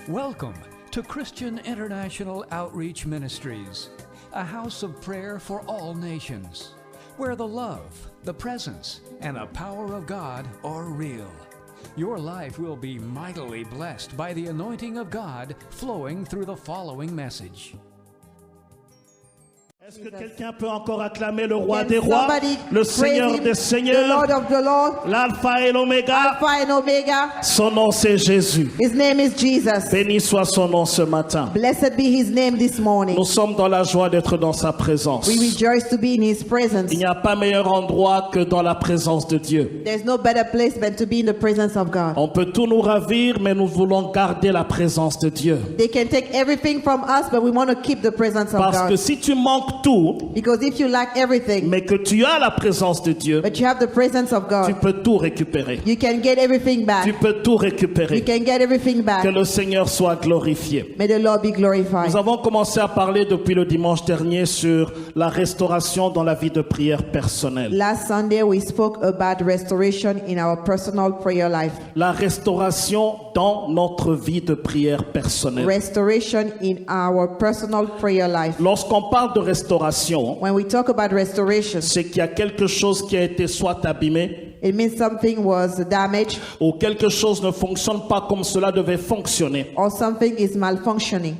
Welcome to Christian International Outreach Ministries, a house of prayer for all nations, where the love, the presence, and the power of God are real. Your life will be mightily blessed by the anointing of God flowing through the following message. Est-ce que quelqu'un peut encore acclamer le roi des rois, le Seigneur des seigneurs, l'Alpha et l'Oméga? Son nom c'est Jésus. His name is Jesus. Béni soit son nom ce matin. Blessed be his name this morning. Nous sommes dans la joie d'être dans sa présence. We rejoice to be in his presence. Il n'y a pas meilleur endroit que dans la présence de Dieu. There's no better place than to be in the presence of God. On peut tout nous ravir, mais nous voulons garder la présence de Dieu. They can take everything from us, but we want to keep the presence of God. Parce que si tu manques tout, because if you lack everything, mais que tu as la présence de Dieu, but you have the presence of God, tu peux tout récupérer. You can get everything back. Tu peux tout récupérer. You can get everything back. Que le Seigneur soit glorifié. May the Lord be glorified. Nous avons commencé à parler depuis le dimanche dernier sur la restauration dans la vie de prière personnelle. Last Sunday we spoke about restoration in our personal prayer life. La restauration dans notre vie de prière personnelle. Restoration in our personal prayer life. Lorsqu'on parle de restauration, when we talk about restoration, c'est qu'il y a quelque chose qui a été soit abîmé, it means something was damaged, ou quelque chose ne fonctionne pas comme cela devait fonctionner, or something is malfunctioning,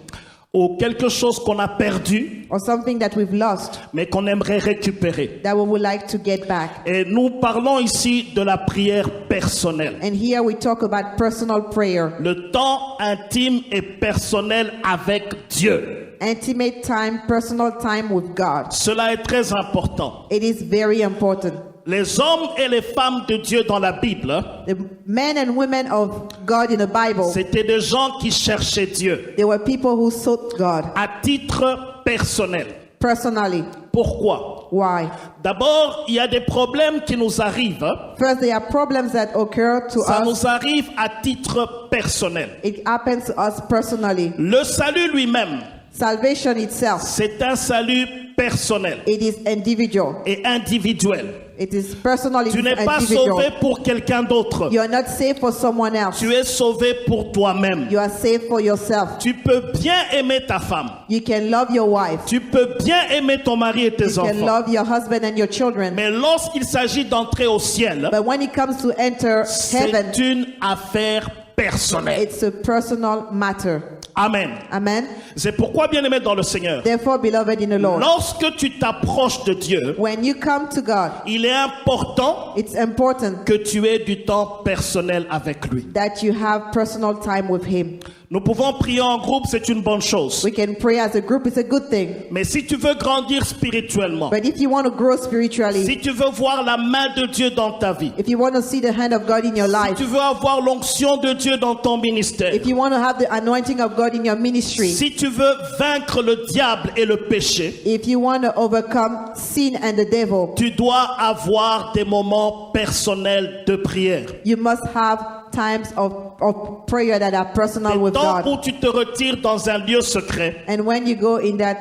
ou quelque chose qu'on a perdu, or something that we've lost, mais qu'on aimerait récupérer. that we would like to get back. Et nous parlons ici de la prière personnelle. And here we talk about personal prayer. Le temps intime et personnel avec Dieu. Intimate time, personal time with God. Cela est très important. It is very important. Les hommes et les femmes de Dieu dans la Bible, the men and women of God in the Bible, c'était des gens qui cherchaient Dieu. They were people who sought God. À titre personnel. Personally. Pourquoi? Why? D'abord, il y a des problèmes qui nous arrivent. First, there are problems that occur to Ça us. nous arrive à titre personnel. It happens to us personally. Le salut lui-même, salvation itself, c'est un salut personnel. It is individual. Et individuel. It is personal. Tu n'es pas sauvé pour quelqu'un d'autre. You are not saved for someone else. Tu es sauvé pour toi-même. You are saved for yourself. Tu peux bien aimer ta femme. You can love your wife. Tu peux bien aimer ton mari et tes enfants. You can love your husband and your children. Mais lorsqu'il s'agit d'entrer au ciel, but when it comes to enter heaven, c'est une affaire personnelle. It's a personal matter. Amen. Amen. C'est pourquoi, bien-aimé dans le Seigneur, therefore, beloved in the Lord, lorsque tu t'approches de Dieu, when you come to God, il est important it's important que tu aies du temps personnel avec lui. That you have personal time with Him. Nous pouvons prier en groupe, c'est une bonne chose. We can pray as a group, it's a good thing. Mais si tu veux grandir spirituellement, but if you want to grow spiritually, si tu veux voir la main de Dieu dans ta vie, if you want to see the hand of God in your life, si tu veux avoir l'onction de Dieu dans ton ministère, if you want to have the anointing of God in your ministry, si tu veux vaincre le diable et le péché, if you want to overcome sin and the devil, tu dois avoir des moments personnels de prière. You must have times of prayer that are personal with God. Où tu te retires dans un lieu secret. And when you go in that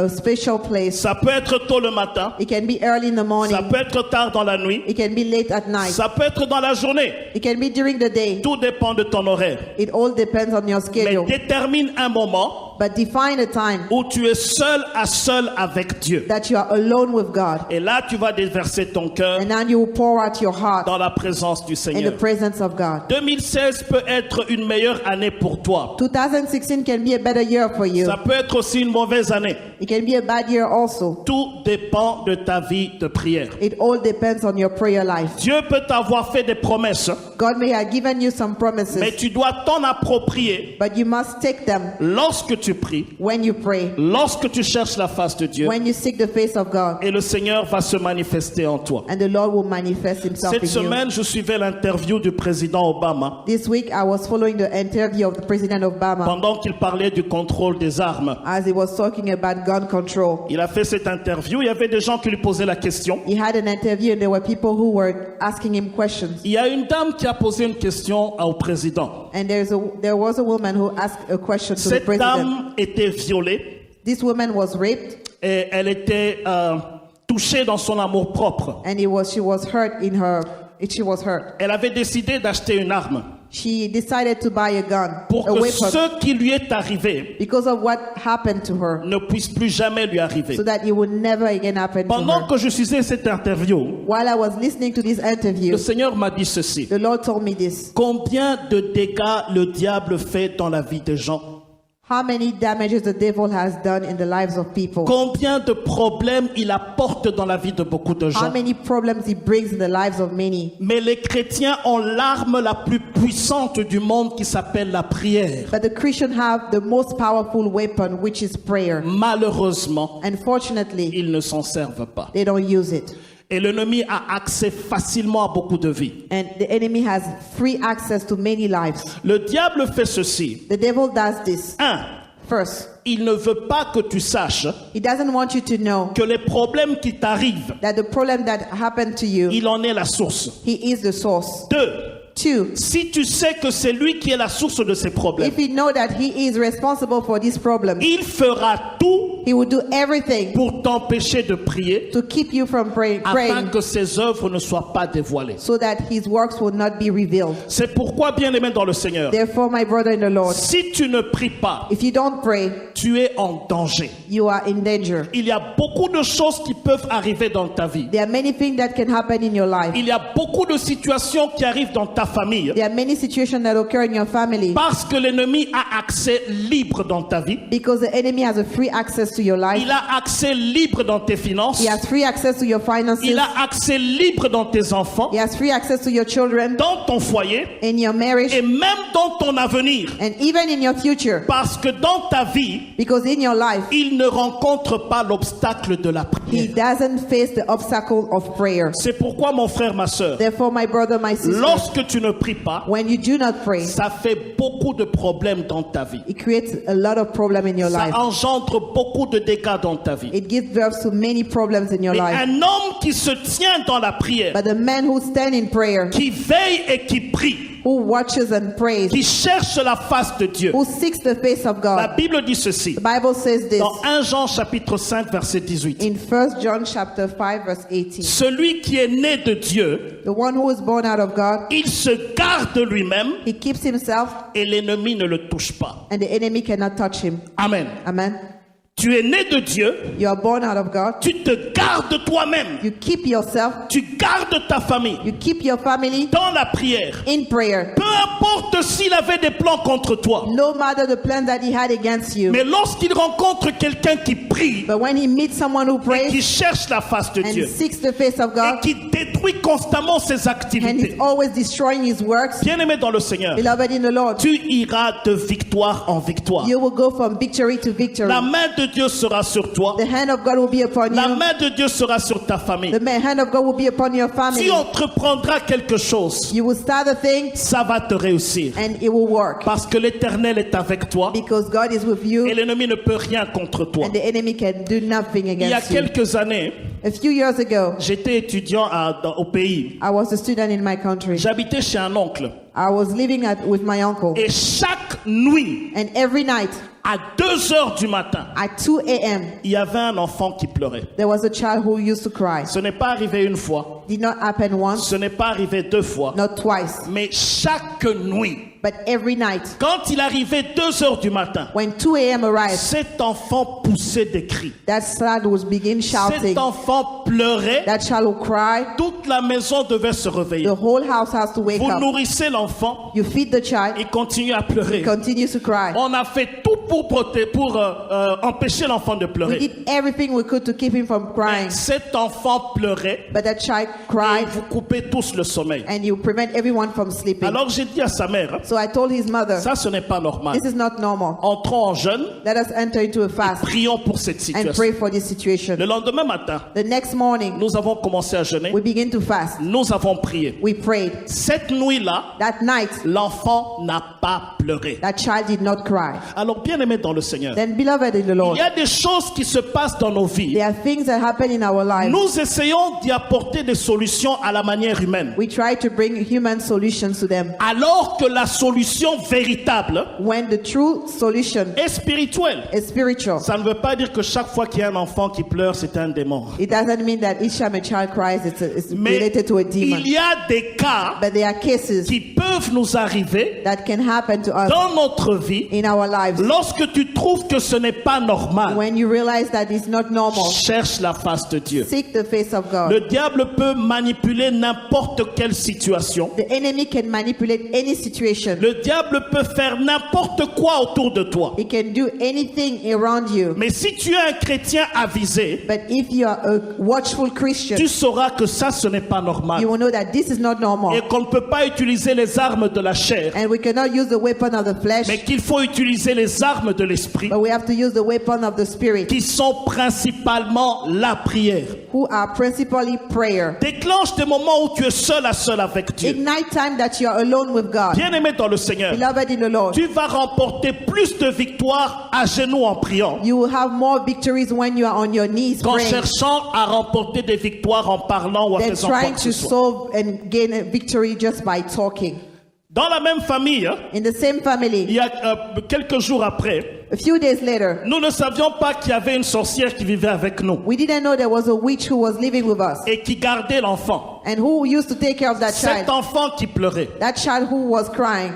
special place, ça peut être tôt le matin. It can be early in the morning. Ça peut être tard dans la nuit. It can be late at night. Ça peut être dans la journée. It can be during the day. Tout dépend de ton horaire. It all depends on your schedule. Mais détermine un moment. But define a time où tu es seul à seul avec Dieu. That you are alone with God. Et là, tu vas déverser ton cœur and then you will pour out your heart dans la présence du Seigneur. In the presence of God. 2016 peut être une meilleure année pour toi. 2016 can be a better year for you. Ça peut être aussi une mauvaise année. It can be a bad year also. Tout dépend de ta vie de prière. It all depends on your prayer life. Dieu peut t'avoir fait des promesses. God may have given you some promises. Mais tu dois t'en approprier. But you must take them. Lorsque tu pries. When you pray. Lorsque tu cherches la face de Dieu. When you seek the face of God. Et le Seigneur va se manifester en toi. And the Lord will manifest himself Cette in semaine, you. je suivais l'interview du président Obama. This week I was following the interview of the President Obama. Pendant qu'il parlait du contrôle des armes. As he was talking about gun control. Il a fait cette interview, il y avait des gens qui lui posaient la question. He had an interview and there were people who were asking him questions. Il y a une dame qui a posé une question au président. And there was a woman who asked a question to the president. Cette dame était violée. This woman was raped. Et elle était touchée dans son amour-propre. And she was hurt in her. She was hurt. Elle avait décidé d'acheter une arme. She decided to buy a gun, pour a que weapon, ce qui lui est arrivé because of what happened to her, ne puisse plus jamais lui arriver. so that it would never again happen to Pendant her. que je faisais cette interview, While I was listening to this interview, le Seigneur m'a dit ceci. the Lord told me this. Combien de dégâts le diable fait dans la vie des gens? How many damages the devil has done in the lives of people. Combien de problèmes il apporte dans la vie de beaucoup de How gens? many problems he brings in the lives of many. Mais les chrétiens ont l'arme la plus puissante du monde qui s'appelle la prière. But the Christians have the most powerful weapon, which is prayer. Malheureusement, Unfortunately, ils ne s'en servent pas. they don't use it. Et l'ennemi a accès facilement à beaucoup de vies. And the enemy has free access to many lives. Le diable fait ceci. The devil does this. 1. First, Il ne veut pas que tu saches he doesn't want you to know que les problèmes qui t'arrivent, that the problem that happened to you, il en est la source. he is the source. 2. Two, Si tu sais que c'est lui qui est la source de ces problèmes, if you know that he is responsible for this problem, il fera tout he will do everything pour t'empêcher de prier to keep you from praying, afin que ses œuvres ne soient pas dévoilées. so that his works will not be revealed. C'est pourquoi, bien-aimé dans le Seigneur, Therefore, my brother in the Lord, si tu ne pries pas, if you don't pray, tu es en danger. you are in danger. Il y a beaucoup de choses qui peuvent arriver dans ta vie. There are many things that can happen in your life. Il y a beaucoup de situations qui arrivent dans ta famille There are many situations that occur in your family parce que l'ennemi a accès libre dans ta vie. because the enemy has a free access to your life. Il a accès libre dans tes finances. He has free access to your finances. Il a accès libre dans tes enfants, He has free access to your children, dans ton foyer in your marriage, et même dans ton avenir. and even in your future. Parce que dans ta vie, Because in your life, il ne rencontre pas l'obstacle de la he prière. doesn't face the obstacle of prayer. C'est pourquoi, mon frère, ma soeur, Therefore, my brother, my sister, lorsque tu ne pries pas, when you do not pray, ça fait beaucoup de problèmes dans ta vie. it creates a lot of problem in your Ça life. engendre beaucoup de dégâts dans ta vie. It gives birth to many problems in your Mais life. un homme qui se tient dans la prière, But the man who stands in prayer, qui veille et qui prie, who watches and prays, qui cherche la face de Dieu, who seeks the face of la God. Bible dit ceci, The Bible says this dans 1 Jean chapitre 5 verset 18. in 1 John chapter 5 verse 18. Celui qui est né de Dieu, The one who is born out of God, il se garde lui-même he keeps himself et l'ennemi ne le touche pas. and the enemy cannot touch him. Amen. Amen. Tu es né de Dieu, You are born out of God. tu te gardes toi-même, You keep yourself. tu gardes ta famille You keep your family dans la prière. in prayer. Peu importe s'il avait des plans contre toi, No matter the plan that he had against you. mais lorsqu'il rencontre quelqu'un qui prie But when he meets someone who et prays qui cherche la face de and Dieu seeks the face of et God qui détruit constamment ses and activités, he's always destroying his works, bien-aimé dans le Seigneur, beloved in the Lord, tu iras de victoire en victoire. you will go from victory to victory. La main de Dieu sera sur toi. The hand of God will be upon La you. main de Dieu sera sur ta famille. The hand of God will be upon your family. Tu entreprendras quelque chose, You will start a thing ça va te réussir. and it will work Parce que l'Éternel est avec toi because God is with et you l'ennemi ne peut rien contre toi. and the enemy can do nothing Il y a against you. quelques années, A few years ago, j'étais étudiant au pays. I was a student in my country. J'habitais chez un oncle. I was living with my uncle. Et chaque nuit, And every night à 2 heures du matin, at 2 a.m., il y avait un enfant qui pleurait. there was a child who used to cry. Ce n'est pas arrivé une fois, Did not happen once, ce n'est pas arrivé 2 fois, not twice, mais chaque nuit, but every night. quand il arrivait 2 heures du matin, When 2 a.m. arrived, cet enfant poussait des cris. that child would begin shouting. Cet enfant pleurait. That child will cry. Toute la maison devait se réveiller. The whole house has to wake Vous up. nourrissez l'enfant, You feed the child, il continue à pleurer. he continues to cry. On a fait tout pour empêcher l'enfant de We pleurer. did everything we could to keep him from crying. Cet enfant pleurait But that child et cried vous coupez tous le sommeil. and you prevent everyone from sleeping. Alors j'ai dit à sa mère, So I told his mother, ça ce n'est pas normal. this is not normal. Entrons en jeûne, Let us enter into a fast prions pour cette and situation. pray for this situation. Le lendemain matin, The next morning, nous avons commencé à jeûner. we begin to fast. Nous avons prié. We prayed. Cette nuit-là, That night, l'enfant n'a pas pleuré. that child did not cry. Alors bien Bien-aimés dans le Seigneur, then beloved in the il Lord, y a des choses qui se passent dans nos vies. there are things that happen in our lives. Nous essayons d'y apporter des solutions à la manière humaine. We try to bring human solutions to them, Alors que la solution véritable when the true solution est spirituelle. is spiritual. Ça ne veut pas dire que chaque fois qu'il y a un enfant qui pleure, c'est un démon. It doesn't mean that each time a child cries, it's Mais related to a demon. il y a des cas But there are cases qui peuvent nous arriver that can happen to us dans notre vie in our lives. lorsque tu trouves que ce n'est pas normal. When you realize that it's not normal, Cherche la face de Dieu. seek the face of God. Le diable peut manipuler n'importe quelle situation. The enemy can manipulate any situation. Le diable peut faire n'importe quoi autour de toi. He can do anything around you. Mais si tu es un chrétien avisé, But if you are a watchful Christian, tu sauras que ça, ce n'est pas normal. you will know that this is not normal. Et qu'on ne peut pas utiliser les armes de la chair, And we cannot use the weapon of the flesh, mais qu'il faut utiliser les armes de l'esprit, but we have to use the weapon of the spirit, qui sont principalement la prière. who are principally prayer. Déclenche des moments où tu es seul à seul avec Dieu. Ignite time that you are alone with God. Bien-aimé dans le Seigneur, Beloved in the Lord, tu vas remporter plus de victoires à genoux en priant you will have more victories when you are on your knees qu'en praying cherchant à remporter des victoires en parlant ou en than faisant quoi trying que to ce soit. solve and gain a victory just by talking. Dans la même famille, In the same il family, y a quelques jours après, a few days later, nous ne savions pas qu'il y avait une sorcière qui vivait avec nous we didn't know there was a witch who was living with us et qui gardait l'enfant. and who used to take care of that Cet child. enfant qui pleurait, That child who was crying.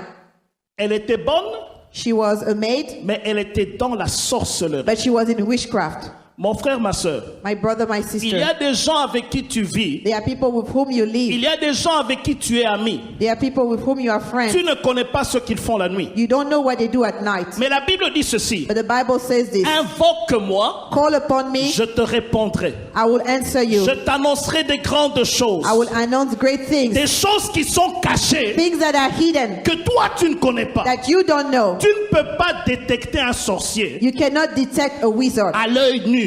elle était bonne, She was a maid, mais elle était dans la sorcellerie. but she was in witchcraft. Mon frère, ma soeur, My brother, my il y a sister, des gens avec qui tu vis, there are people with whom you il live. y a des gens avec qui tu es ami. There are people with whom you are Tu friends. ne connais pas ce qu'ils font la nuit. You don't know what they do at night. Mais la Bible dit ceci, But the Bible says this. invoque-moi, Call upon me, je te répondrai. I will answer you. Je t'annoncerai des grandes choses, I will announce great things. des choses qui sont cachées, Things that are hidden, que toi tu ne connais pas. that you don't know. Tu ne peux pas détecter un sorcier You cannot detect a wizard à l'œil nu.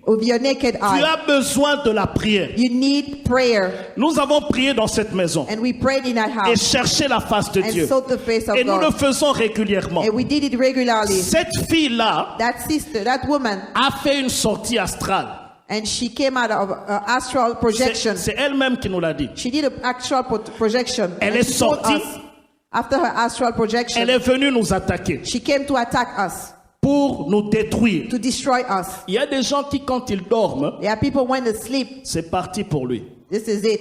with your naked Tu eye. as besoin de la prière. You need prayer. Nous avons prié dans cette maison And we prayed in that et house cherché la face de and Dieu. sought the face of Et nous le God. faisons régulièrement. And we did it regularly. Cette fille-là That sister, that woman, a fait une sortie astrale. and she came out of astral projection. C'est elle-même qui nous l'a dit. She did an actual projection. Elle And est she told sortie. us, after her astral projection, Elle est venue nous attaquer she came to attack us, pour nous détruire. to destroy us. Il y a des gens qui, quand ils dorment, There are people when they sleep, c'est parti pour lui. this is it.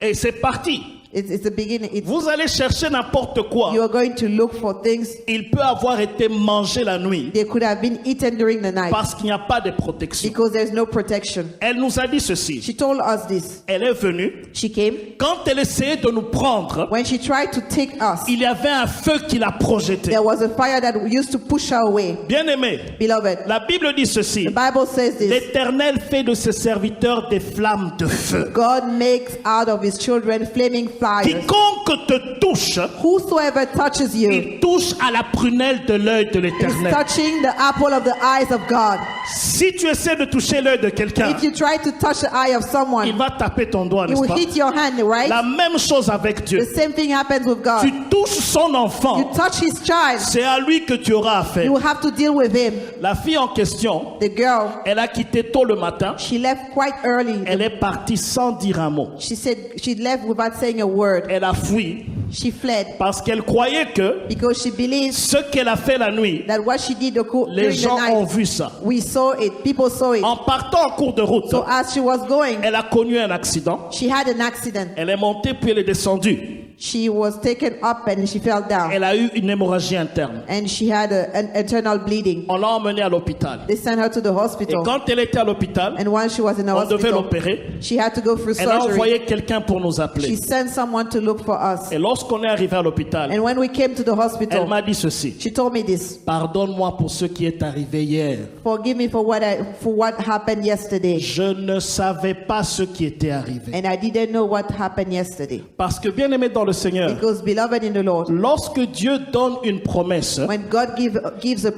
Et c'est parti. It's the beginning. Vous allez chercher n'importe quoi. You are going to look for things. Il peut avoir été mangé la nuit They could have been eaten during the night parce qu'il n'y a pas de protection. because there's no protection. Elle nous a dit ceci. She told us this. Elle est venue. She came. Quand elle essayait de nous prendre, When she tried to take us, il y avait un feu qui la projetait. there was a fire that used to push her away. Bien-aimé, Beloved, la Bible dit ceci. the Bible says this. L'Éternel fait de ses serviteurs des flammes de feu. God makes out of his children flaming fires. Quiconque te touche, Whosoever touches you il touche à la prunelle de l'œil de is l'Éternel. touching the apple of the eyes of God. Si tu essaies de toucher l'œil de quelqu'un, If you try to touch the eye of il someone, va taper ton doigt, you n'est-ce will pas? hit your hand, right? La même chose avec The Dieu. same thing happens with God. Tu touches son You enfant, touch his child, c'est à lui que tu auras affaire. you will have to deal with him. La fille en question, The girl, elle a quitté tôt le matin. she left quite early. Elle est partie sans dire un mot. She said she left without saying a word. Elle a fui She fled parce qu'elle croyait que because she believes ce qu'elle a fait la nuit, that what she did les during the gens ont night, vu ça. we saw it, people saw it. En partant en cours de route, So as she was going, elle a connu un accident. she had an accident. Elle est montée puis elle est descendue. She was taken up and she fell down. Elle a eu une hémorragie interne. And she had an internal bleeding. On l'a emmenée à l'hôpital. They sent her to the Et hospital. quand elle était à l'hôpital, And while she was in the on devait hospital, l'opérer. she had to go through Elle a surgery. envoyé quelqu'un pour nous She appeler. sent someone to look for us. Et lorsqu'on est arrivé à l'hôpital, And when we came to the elle hospital, m'a dit ceci. she told me this. Pardonne-moi pour ce qui est arrivé hier. Forgive me for what happened yesterday. Je ne savais pas ce qui était arrivé. And I didn't know what happened yesterday. Parce que bien aimé dans le Seigneur, Because beloved in the Lord, lorsque Dieu donne une promesse, when God gives a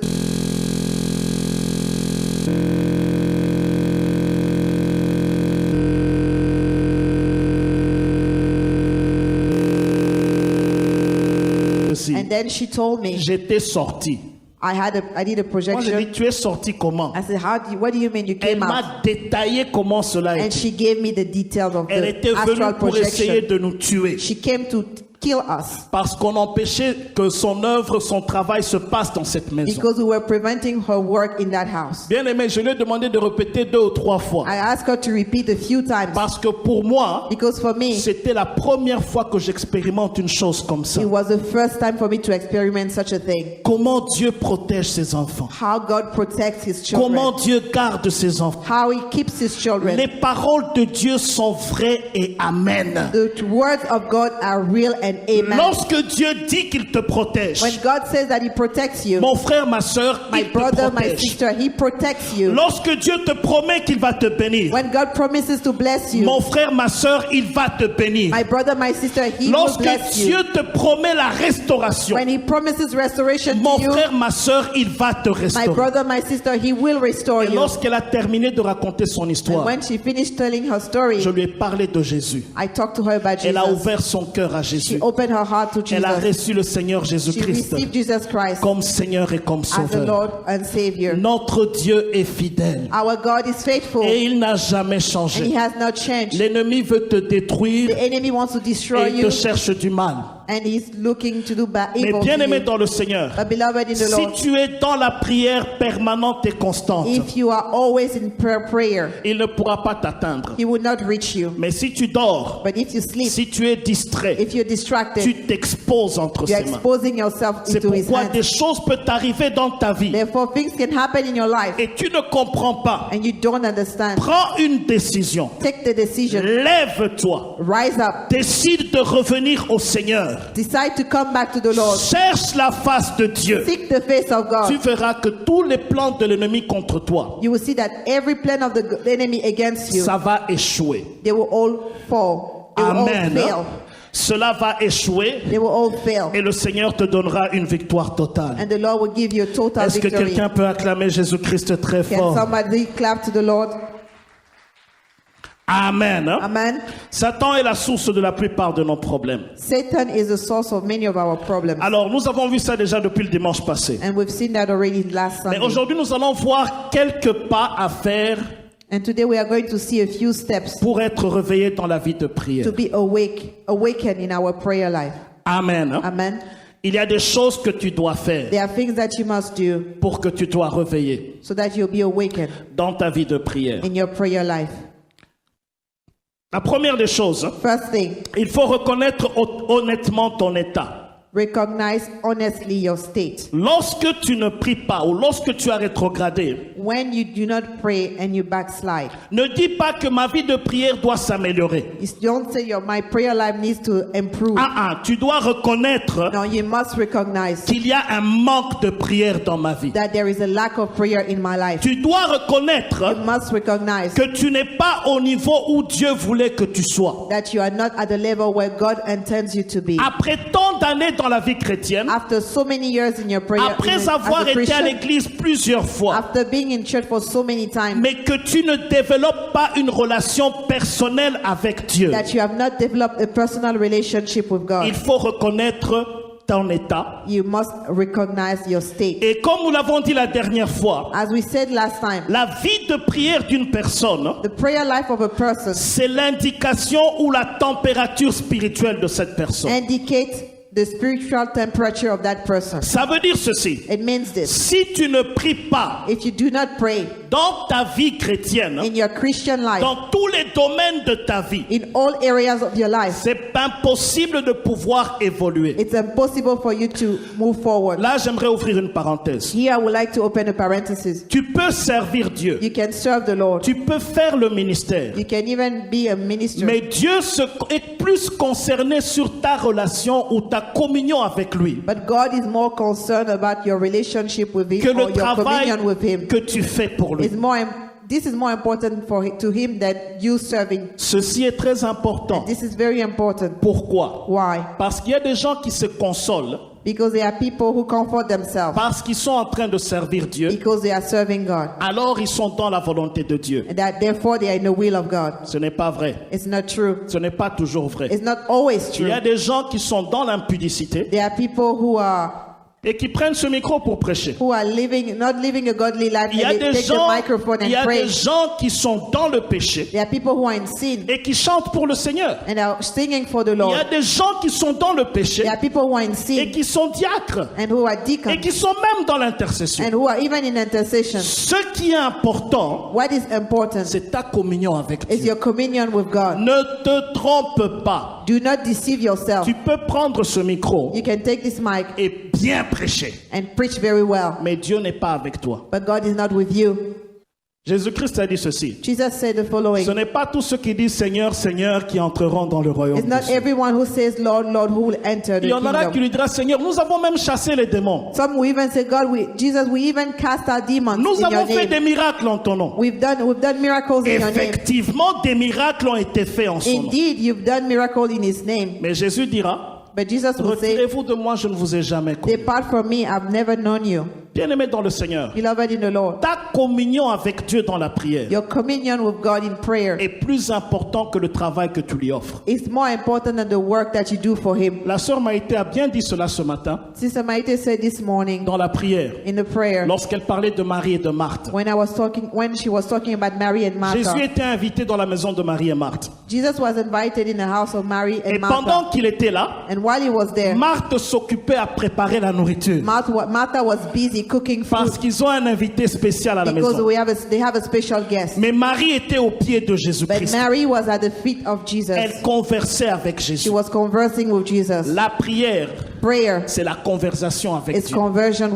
And then she told me, j'étais sorti. I did a Moi, projection. j'ai dit, tu es sorti comment? I said, what do you mean you Elle came out? m'a détaillé comment cela And était. she gave me the details of Elle the était venue astral pour essayer projection. de nous tuer. She came to kill us Parce qu'on empêchait que son œuvre, son travail se passe dans cette maison. because we were preventing her work in that house. Bien aimé, je lui ai demandé de répéter 2 ou 3 fois. I asked her to repeat a few times Parce que pour moi, because for me, c'était la première fois que j'expérimente une chose comme ça. it was the first time for me to experiment such a thing. Comment Dieu protège ses enfants. How God protects His Comment children. Dieu garde ses enfants. How He keeps His children. Les paroles de Dieu sont vraies et amen. The words of God are real and amen. Lorsque Dieu dit qu'il te protège, When God says that He protects you, mon frère, ma soeur, my il te brother, my protège. sister, He protects you. Lorsque Dieu te promet qu'il va te bénir, When God promises to bless you, mon frère, ma soeur, il va te bénir. my brother, my sister, He will Lorsque bless Dieu you. te promet la restauration, When He promises restoration mon to you, frère, ma soeur, il va te my restaurer. brother, my sister, He will restore Et you. lorsqu'elle a terminé de raconter son And histoire, when she finished telling her story, je lui ai parlé de Jésus. I talked to her about Elle a Jesus. ouvert son cœur à She Jésus. opened her heart to Elle a Jesus. reçu le Seigneur She Jésus-Christ received Jesus Christ comme Seigneur et comme as the Sauveur. Lord and Savior. Notre Dieu est fidèle Our God is faithful et il n'a jamais and He changé. has not changed. L'ennemi veut te The détruire enemy wants to destroy et il you te cherche du mal. and he's looking to do bad Mais evil bien to aimé you. dans le Seigneur, But beloved in the si Lord, tu es dans la prière permanente et constante, if you are always in prayer, il ne pourra pas t'atteindre. He will not reach you. Mais si tu dors, But if you sleep, si tu es distrait, if you're distracted, tu t'exposes entre you're ses mains. exposing yourself C'est into His pourquoi hands. des choses peuvent t'arriver dans ta vie Therefore, things can happen in your life et tu ne comprends pas. and you don't understand. Prends une décision. Take the decision. Lève-toi. Rise up. Décide de revenir au Seigneur. Decide to come back to the Lord. Cherche la face de Dieu. Seek the face of Tu God. verras que tous les plans de l'ennemi contre toi, You will see that every plan of the enemy against you, ça va échouer. they will all fall. They will all Amen. fail. Cela va échouer They will all fail. et le Seigneur te donnera une victoire totale. And the Lord will give you a total Est-ce que victory. quelqu'un peut acclamer Jésus-Christ très Can fort? somebody clap to the Lord? Amen. Amen. Satan est la source de la plupart de nos problèmes. Satan is the source of many of our problems. Alors, nous avons vu ça déjà depuis le dimanche passé. And we've seen that already last Mais Sunday. aujourd'hui, nous allons voir quelques pas à faire And today we are going to see a few steps pour être réveillé dans la vie de prière. to be awakened in our prayer life. Amen. Amen. Il y a des choses que tu dois faire There are things that you must do pour que tu sois réveillé so that you'll be awakened dans ta vie de prière. in your prayer life. La première des choses, First thing, il faut reconnaître honnêtement ton état. recognize honestly your state. Lorsque tu ne pries pas ou lorsque tu as rétrogradé, When you do not pray and you backslide, ne dis pas que ma vie de prière doit s'améliorer. don't say my prayer life needs to improve. Tu dois reconnaître No, you must recognize qu'il y a un manque de prière dans ma vie. that there is a lack of prayer in my life. Tu dois reconnaître You must recognize que tu n'es pas au niveau où Dieu voulait que tu sois. that you are not at the level where God intends you to be. Après tant d'années dans la vie chrétienne, After so many years in your prayer, après as avoir a été à Christian, l'église plusieurs fois, after being in church for so many times, mais que tu ne développes pas une relation personnelle avec Dieu, that you have not developed a personal relationship with God, il faut reconnaître ton état. you must recognize your state. Et comme nous l'avons dit la dernière fois, As we said last time, la vie de prière d'une personne, the prayer life of a person c'est l'indication ou la température spirituelle de cette personne. indicates the spiritual temperature of that person. Ça veut dire ceci. It means this. Si tu ne pries pas If you do not pray dans ta vie chrétienne, in your Christian life, dans tous les domaines de ta vie, in all areas of your life, c'est impossible de pouvoir évoluer. it's impossible for you to move forward. Là, j'aimerais ouvrir une parenthèse. Here I would like to open a parenthesis. Tu peux servir Dieu. You can serve the Lord. Tu peux faire le ministère. You can even be a minister. Mais Dieu est plus concerné sur ta relation ou ta communion avec lui But God is more concerned about your relationship with Him que or le your travail communion with Him. que tu fais pour lui. This is more important to Him than you serving. Ceci est très important. This is very important. Pourquoi? Why? Parce qu'il y a des gens qui se consolent Because they are people who comfort themselves. Parce qu'ils sont en train de servir Dieu. Because they are serving God. Alors ils sont dans la volonté de Dieu. And that therefore they are in the will of God. Ce n'est pas vrai. It's not true. Ce n'est pas toujours vrai. It's not always true. Il y a des gens qui sont dans l'impudicité. There are people who are Et qui prennent ce micro pour prêcher. not living a godly life, Il y a and they des take the microphone and pray. des gens qui sont dans le péché There are people who are in sin et qui chantent pour le Seigneur. and are singing for the Il y Lord. a des gens qui sont dans le péché There are people who are in et sin qui sont diacres and who are et deacons qui sont même dans l'intercession. and who are even in intercession. Ce qui est important, What is important c'est ta communion avec is Dieu. your communion with God. Ne te trompe pas. Do not deceive yourself. Tu peux prendre ce micro You can take this mic et bien prêcher, and preach very well, mais Dieu n'est pas avec toi. but God is not with you. Jésus-Christ a dit ceci. Jesus said the following. Ce n'est pas tous ceux qui disent Seigneur, Seigneur qui entreront dans le royaume It's des not cieux. everyone who says Lord, Lord who will enter the Il y en aura qui kingdom. lui dira Seigneur, nous avons même chassé les démons. Some will even say, God, Jesus, we even cast out demons Nous in your avons fait name. des miracles en ton nom. We've done miracles in your name. Effectivement, des miracles ont été faits en son nom. Indeed, you've done miracles in His name. Mais Jésus dira, But Jesus will say, retirez-vous de moi, je ne vous ai jamais connu. depart from me, I've never known you. Bien-aimé dans le Seigneur, Beloved in the Lord, ta communion avec Dieu dans la prière your communion with God in prayer est plus important que le travail que tu lui offres. is more important than the work that you do for Him. La sœur Maïté a bien dit cela ce matin Sister Maite said this morning dans la prière, in the prayer, lorsqu'elle parlait de Marie et de Marthe. when she was talking about Mary and Martha. Jésus était invité dans la maison de Marie et Marthe. Jesus was invited in the house of Mary Et and Martha. pendant qu'il était là, And while he was there, Marthe s'occupait à préparer la nourriture. Martha was busy cooking Parce food qu'ils ont un invité spécial à la because maison. they have a special guest. Mais Marie était au pied de But Jésus-Christ. Mary was at the feet of Jesus. Elle conversait avec She Jésus. was conversing with Jesus. La prière, Prayer c'est la conversation avec is Dieu. conversation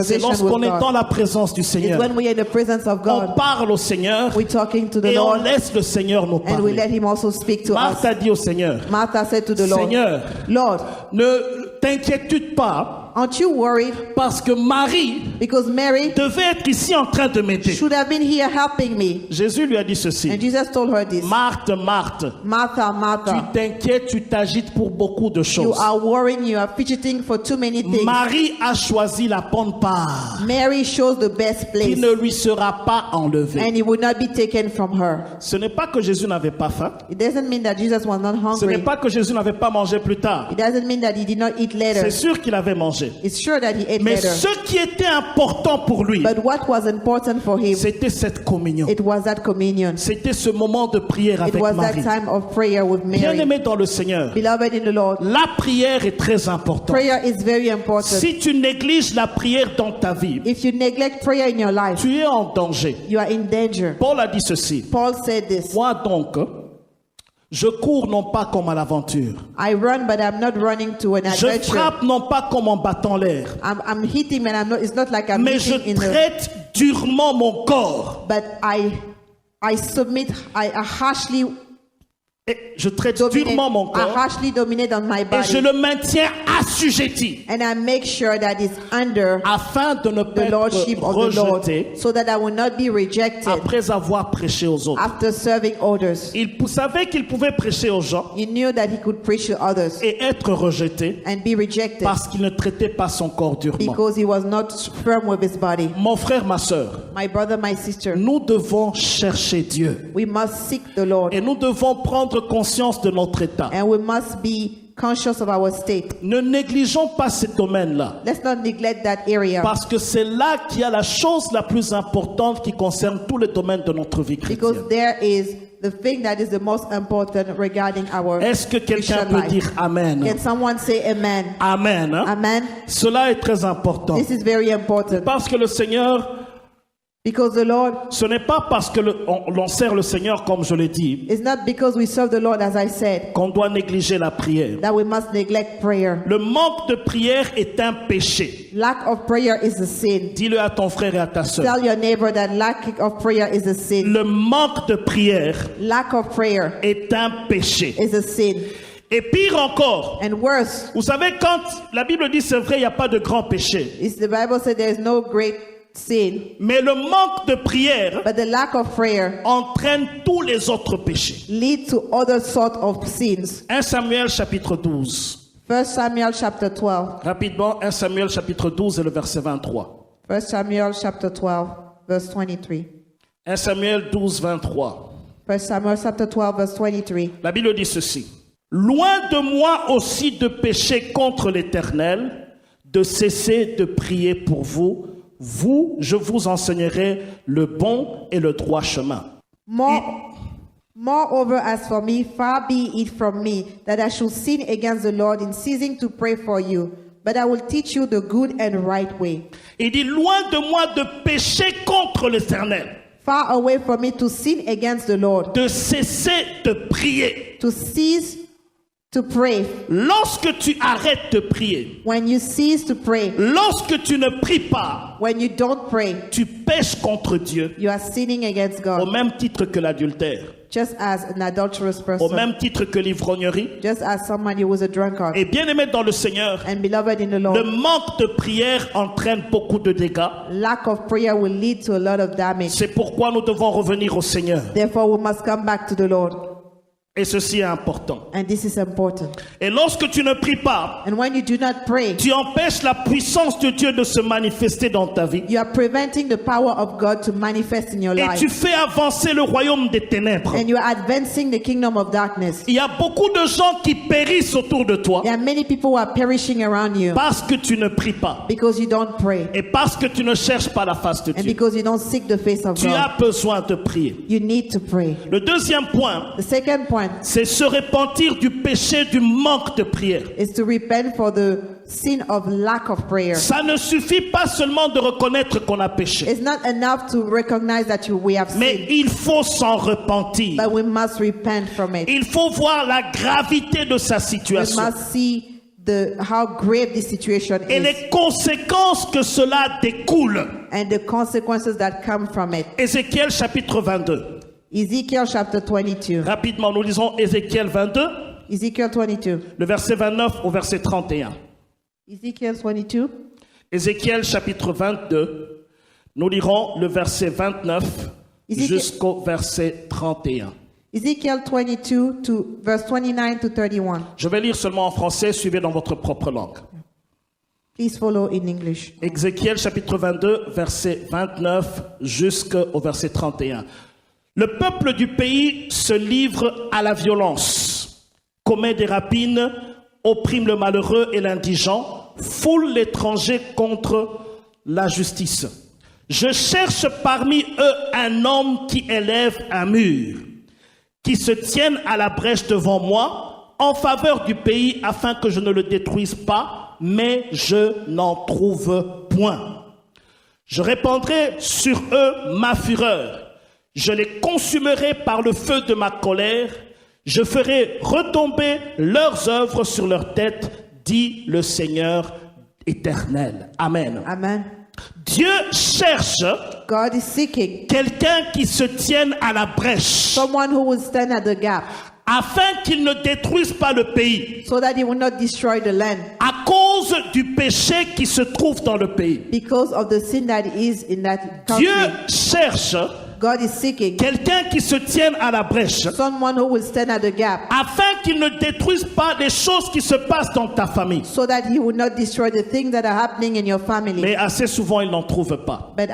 C'est with lorsqu'on est dans God. la présence du It's Seigneur. when we are in the presence of On God, parle au Seigneur we're talking to the et on Lord, laisse le Seigneur nous and we let parler. Him also speak to Marthe us. a dit au Seigneur, Martha said to the Lord, Seigneur, Lord, ne t'inquiète pas aren't you worried? parce que Marie Because Mary devait être ici en train de m'aider. should have been here helping me. Jésus lui a dit And ceci, Jesus told her this. Marthe, Marthe, Martha, tu Martha, t'inquiètes, tu t'agites pour beaucoup de you choses. are worrying, you are fidgeting for too many things. Marie a choisi la bonne part Mary chose the best qui place, ne lui sera pas enlevée. and it would not be taken from her. Ce n'est pas que Jésus n'avait pas faim. It doesn't mean that Jesus was not Ce n'est hungry. pas que Jésus n'avait pas mangé plus tard. It doesn't mean that he did not eat later. C'est sûr qu'il avait mangé. It's sure that he ate Mais later. ce qui était important pour lui, But what was important for him, c'était cette communion. it was that communion. C'était ce moment de prière It avec was that Marie. time of prayer with Mary. Bien-aimé dans le Seigneur, Beloved in the Lord, la prière est très importante. prayer is very important. Si tu négliges la prière dans ta vie, If you neglect prayer in your life, tu es en danger. you are in danger. Paul a dit ceci. Paul said this, Moi donc, je cours non pas comme à l'aventure. I run, but I'm not running to an Je adventure. frappe non pas comme en battant l'air. I'm hitting, but it's not like I'm Mais je hitting in the, traite durement mon corps. but I submit, I harshly Et je traite dominate, durement mon I corps. harshly dominate on my Et je body, le maintiens assujetti. and I make sure that it's under Afin de ne the pas lordship être of the Lord, rejeté so that I will not be rejected après avoir prêché aux autres. after serving others. Il savait qu'il pouvait prêcher aux gens He knew that he could preach to others et être rejeté and be rejected parce qu'il ne traitait pas son corps durement. because he was not firm with his body. Mon frère, ma sœur, My brother, my sister, nous devons chercher Dieu we must seek the Lord, et nous devons prendre conscience de notre état. and we must be conscious of our state. Ne négligeons pas ce domaine-là Let's not neglect that area, parce que c'est là qu'il y a la chose la plus importante qui concerne tous les domaines de notre vie chrétienne. because there is the thing that is the most important regarding our Est-ce que quelqu'un Christian peut life. dire Amen? Can someone say amen? Amen. Hein? Amen. Cela est très important This is very important parce que le Seigneur, because the Lord, ce n'est pas parce que l'on sert le Seigneur, comme je l'ai dit, it's not because we serve the Lord, as I said, qu'on doit négliger la prière. that we must neglect prayer. Le manque de prière est un péché. Lack of prayer is a sin. Dis-le à ton frère et à ta sœur. Tell your neighbor that lack of prayer is a sin. Le manque de prière Lack of prayer est un péché. is a sin. Et pire encore, And worse, vous savez, quand la Bible dit c'est vrai, il n'y a pas de grand péché. is the Bible said there is no great sin, Mais le manque de prière but the lack of prayer entraîne tous les autres péchés. leads to other sort of sins. 1 Samuel chapitre 12. 1 Samuel chapter 12. Rapidement, 1 Samuel chapitre 12 et le verset 23. 1 Samuel chapter 12, verse 23. 1 Samuel 12, 23. 1 Samuel chapter 12, verse 23. La Bible dit ceci. Loin de moi aussi de pécher contre l'Éternel, de cesser de prier pour vous. Vous, je vous enseignerai le bon et le droit chemin. Moreover, as for me, far be it from me that I should sin against the Lord in ceasing to pray for you, but I will teach you the good and right way. Il dit, loin de moi de pécher contre l'Éternel. Far away from me to sin against the Lord. De cesser de prier. To cease to pray. Lorsque tu arrêtes de prier, when you cease to pray, lorsque tu ne pries pas, when you don't pray, tu pèches contre Dieu. You are sinning against God. Au même titre que l'adultère. Just as an adulterous person. Au même titre que l'ivrognerie. Just as somebody who was a drunkard. Et bien aimé dans le Seigneur, and beloved in the Lord, le manque de prière entraîne beaucoup de dégâts. Lack of prayer will lead to a lot of damage. C'est pourquoi nous devons revenir au Seigneur. Therefore we must come back to the Lord. Et ceci est important. And this is important. Et lorsque tu ne pries pas, and when you do not pray, tu empêches la puissance de Dieu de se manifester dans ta vie. You are preventing the power of God to manifest in your life. Et tu fais avancer le royaume des ténèbres. And you are advancing the kingdom of darkness. Il y a beaucoup de gens qui périssent autour de toi. There are many people who are perishing around you. Parce que tu ne pries pas. Because you don't pray. Et parce que tu ne cherches pas la face de Dieu. And because you don't seek the face of God. Tu as besoin de prier. You need to pray. Le deuxième point, the second point, c'est se repentir du péché du manque de prière. Is to repent for the sin of lack of prayer. Ça ne suffit pas seulement de reconnaître qu'on a péché. It's not enough to recognize that we have Mais sinned. il faut s'en repentir. But we must repent from it. Il faut voir la gravité de sa situation. We must see how grave this situation et is. les conséquences que cela découle. And the consequences that come from it. Ézéchiel chapitre 22. Ezekiel chapter 22. Rapidement, nous lisons Ézéchiel 22. Ezekiel 22. Le verset 29 au verset 31. Ezekiel 22. Ézéchiel chapitre 22. Nous lirons le verset 29 jusqu'au verset 31. Ezekiel 22 to verse 29 to 31. Je vais lire seulement en français, suivez dans votre propre langue. Please follow in English. Ézéchiel chapitre 22, verset 29 jusqu'au verset 31. Le peuple du pays se livre à la violence, commet des rapines, opprime le malheureux et l'indigent, foule l'étranger contre la justice. Je cherche parmi eux un homme qui élève un mur, qui se tienne à la brèche devant moi, en faveur du pays, afin que je ne le détruise pas, mais je n'en trouve point. Je répandrai sur eux ma fureur. Je les consumerai par le feu de ma colère. Je ferai retomber leurs œuvres sur leurs têtes, dit le Seigneur éternel. Amen. Amen. Dieu cherche God is seeking quelqu'un qui se tienne à la brèche. Someone who will stand at the gap. Afin qu'il ne détruise pas le pays. So that he will not destroy the land. À cause du péché qui se trouve dans le pays. Because of the sin that is in that country. Dieu cherche God is seeking quelqu'un qui se tienne à la brèche. Someone who will stand at the gap. Afin qu'il ne détruise pas les choses qui se passent dans ta famille. So that he will not destroy the things that are happening in your family. Mais assez souvent, il n'en trouve pas. But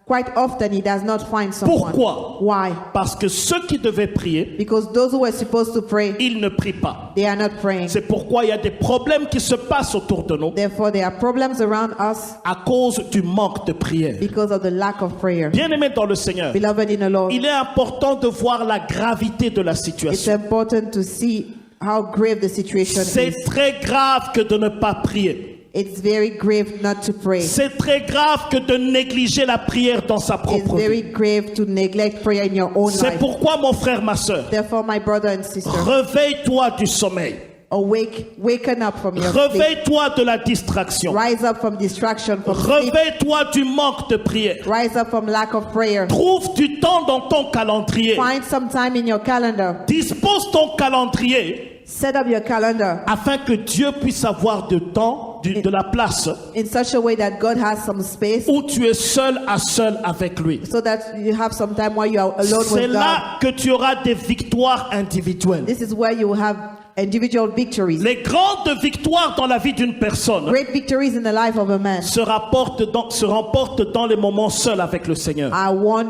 quite often he does not find someone. Pourquoi? Why? Parce que ceux qui devaient prier, because those who were supposed to pray, ils ne prient pas. They are not praying. C'est pourquoi il y a des problèmes qui se passent autour de nous. Therefore, there are problems around us à cause du manque de prière. Because of the lack of prayer. Bien-aimé dans le Seigneur, Beloved in the Lord, il est important de voir la gravité de la situation. It's important to see how grave the situation is. C'est très grave que de ne pas prier. It's very grave not to pray. C'est très grave que de négliger la prière dans sa propre It's very vie. grave to neglect prayer in your own life. C'est pourquoi, mon frère, ma sœur, Therefore, my brother and sister, réveille-toi du sommeil. Waken up from your Réveille-toi de la distraction. Rise up from distraction, from Réveille-toi du manque de prière. Rise up from lack of prayer. Trouve du temps dans ton calendrier. Find some time in your calendar. Dispose ton calendrier. Set up your calendar. Afin que Dieu puisse avoir de temps, de la place. In such a way that God has some space. Où tu es seul à seul avec lui. So that you have some time where you are alone with God. C'est là que tu auras des victoires individuelles. This is where you will have individual victories. Les grandes victoires dans la vie d'une personne Great victories in the life of a man se remportent dans les moments seuls avec le Seigneur. are won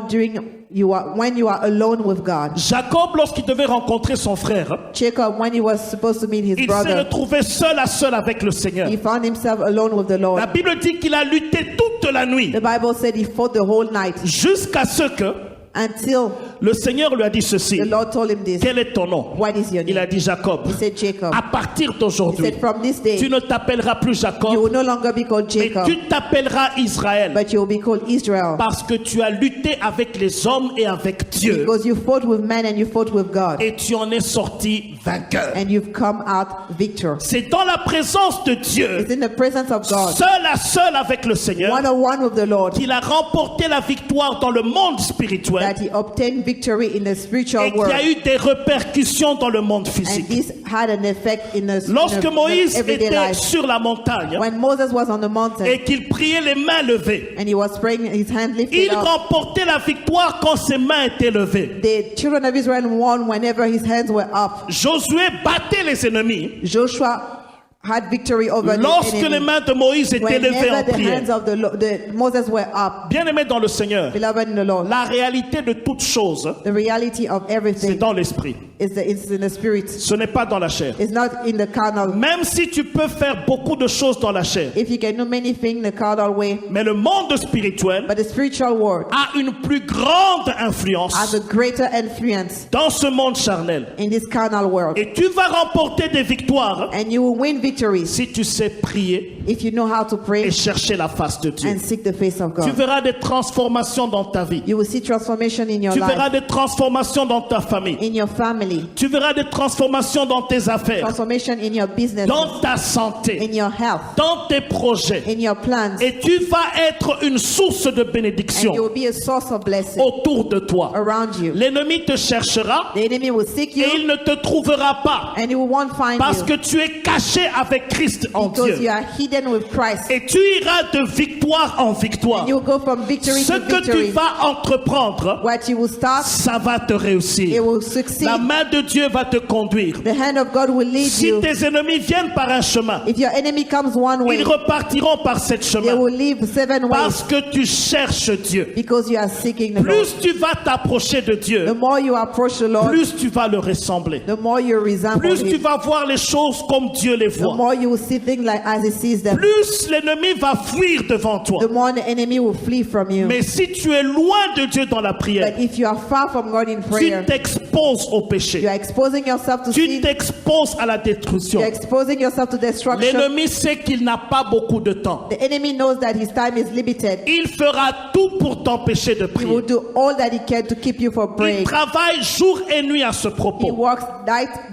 when you are alone with God. Jacob, lorsqu'il devait rencontrer son frère, Jacob, when he was supposed to meet his il s'est brother, retrouvé seul à seul avec le Seigneur. he found himself alone with the Lord. La Bible dit qu'il a lutté toute la nuit The Bible said he fought the whole night jusqu'à ce que until le Seigneur lui a dit ceci. the Lord told him this. Quel est ton nom? What is your Il a name? dit Jacob. He said Jacob. À partir He d'aujourd'hui, said from this day tu ne t'appelleras plus you Jacob, will no longer be called mais Jacob, tu t'appelleras Israël. but you will be called Israel, Parce que tu as lutté avec les hommes et avec Dieu. because you fought with men and you fought with God, Et tu en es sorti vainqueur. and you've come out victor. C'est dans la présence de Dieu, It's in the presence of God, seul à seul avec le Seigneur, one-on-one with the Lord, qu'il a remporté la victoire dans le monde spirituel that he obtained victory in the spiritual et qu'il y world. a eu des répercussions dans le monde And physique. this had an effect in the Lorsque Moïse everyday était life. sur la montagne When Moses was on the mountain et qu'il priait les mains levées, and he was praying, his hand lifted il up, remportait la victoire quand ses mains étaient levées. the children of Israel won whenever his hands were up. Josué battait les ennemis Joshua had victory over lorsque the les enemy. mains de Moïse étaient levées en Whenever the prière. hands of the Moses were up, Bien-aimés dans le Seigneur, beloved in the Lord, la réalité de toute chose, the reality of c'est everything dans l'esprit. is in the spirit. Ce n'est pas dans la chair. It's not in the carnal. Même si tu peux faire beaucoup de choses dans la chair, If you can do many things the carnal way, mais le monde spirituel but the spiritual world a une plus grande influence has a greater influence dans ce monde charnel. in this carnal world. Et tu vas remporter des victoires And you will win victories si tu sais prier if you know how to pray et chercher la face de Dieu. and seek the face of Tu God. verras des transformations dans ta vie. You will see transformation in your Tu verras life, des transformations dans ta famille. in your family, Tu verras des transformations dans tes affaires, transformation in your business, dans ta santé, in your health, dans tes projets. in your plans, Et tu vas être une source de and bénédiction you will be a source of blessing autour de toi. around you. L'ennemi te cherchera The enemy will seek et il you ne te trouvera pas and he won't find parce you que tu es caché avec Christ en because you Dieu. are hidden with Christ. Et tu iras de victoire en victoire. You will go from victory Ce to que tu victory. vas entreprendre, What you will start, ça va te it réussir. will succeed. La main de Dieu va te conduire. The hand of God will lead Si you. tes ennemis viennent par un chemin, If your enemy comes one way, ils repartiront par ce they chemin will leave 7 parce ways que tu cherches Dieu. because you are seeking the Lord. Plus tu vas t'approcher de The Dieu, more you approach the Lord, plus tu vas le ressembler. the more you resemble Plus tu him. vas voir les choses comme Dieu les The voit. more you will see things like as he sees them. Plus l'ennemi va fuir devant toi. The more the enemy will flee from you. Mais si tu es loin de Dieu dans la prière, But if you are far from God in tu prayer, t'exposes au you péché. are exposing yourself to Tu sin. t'exposes à la destruction. You are exposing yourself to destruction. L'ennemi sait qu'il n'a pas beaucoup de temps. The enemy knows that his time is limited. Il fera tout pour t'empêcher de He prier. will do all that he can to keep you from Il praying. travaille jour et nuit à ce He propos. works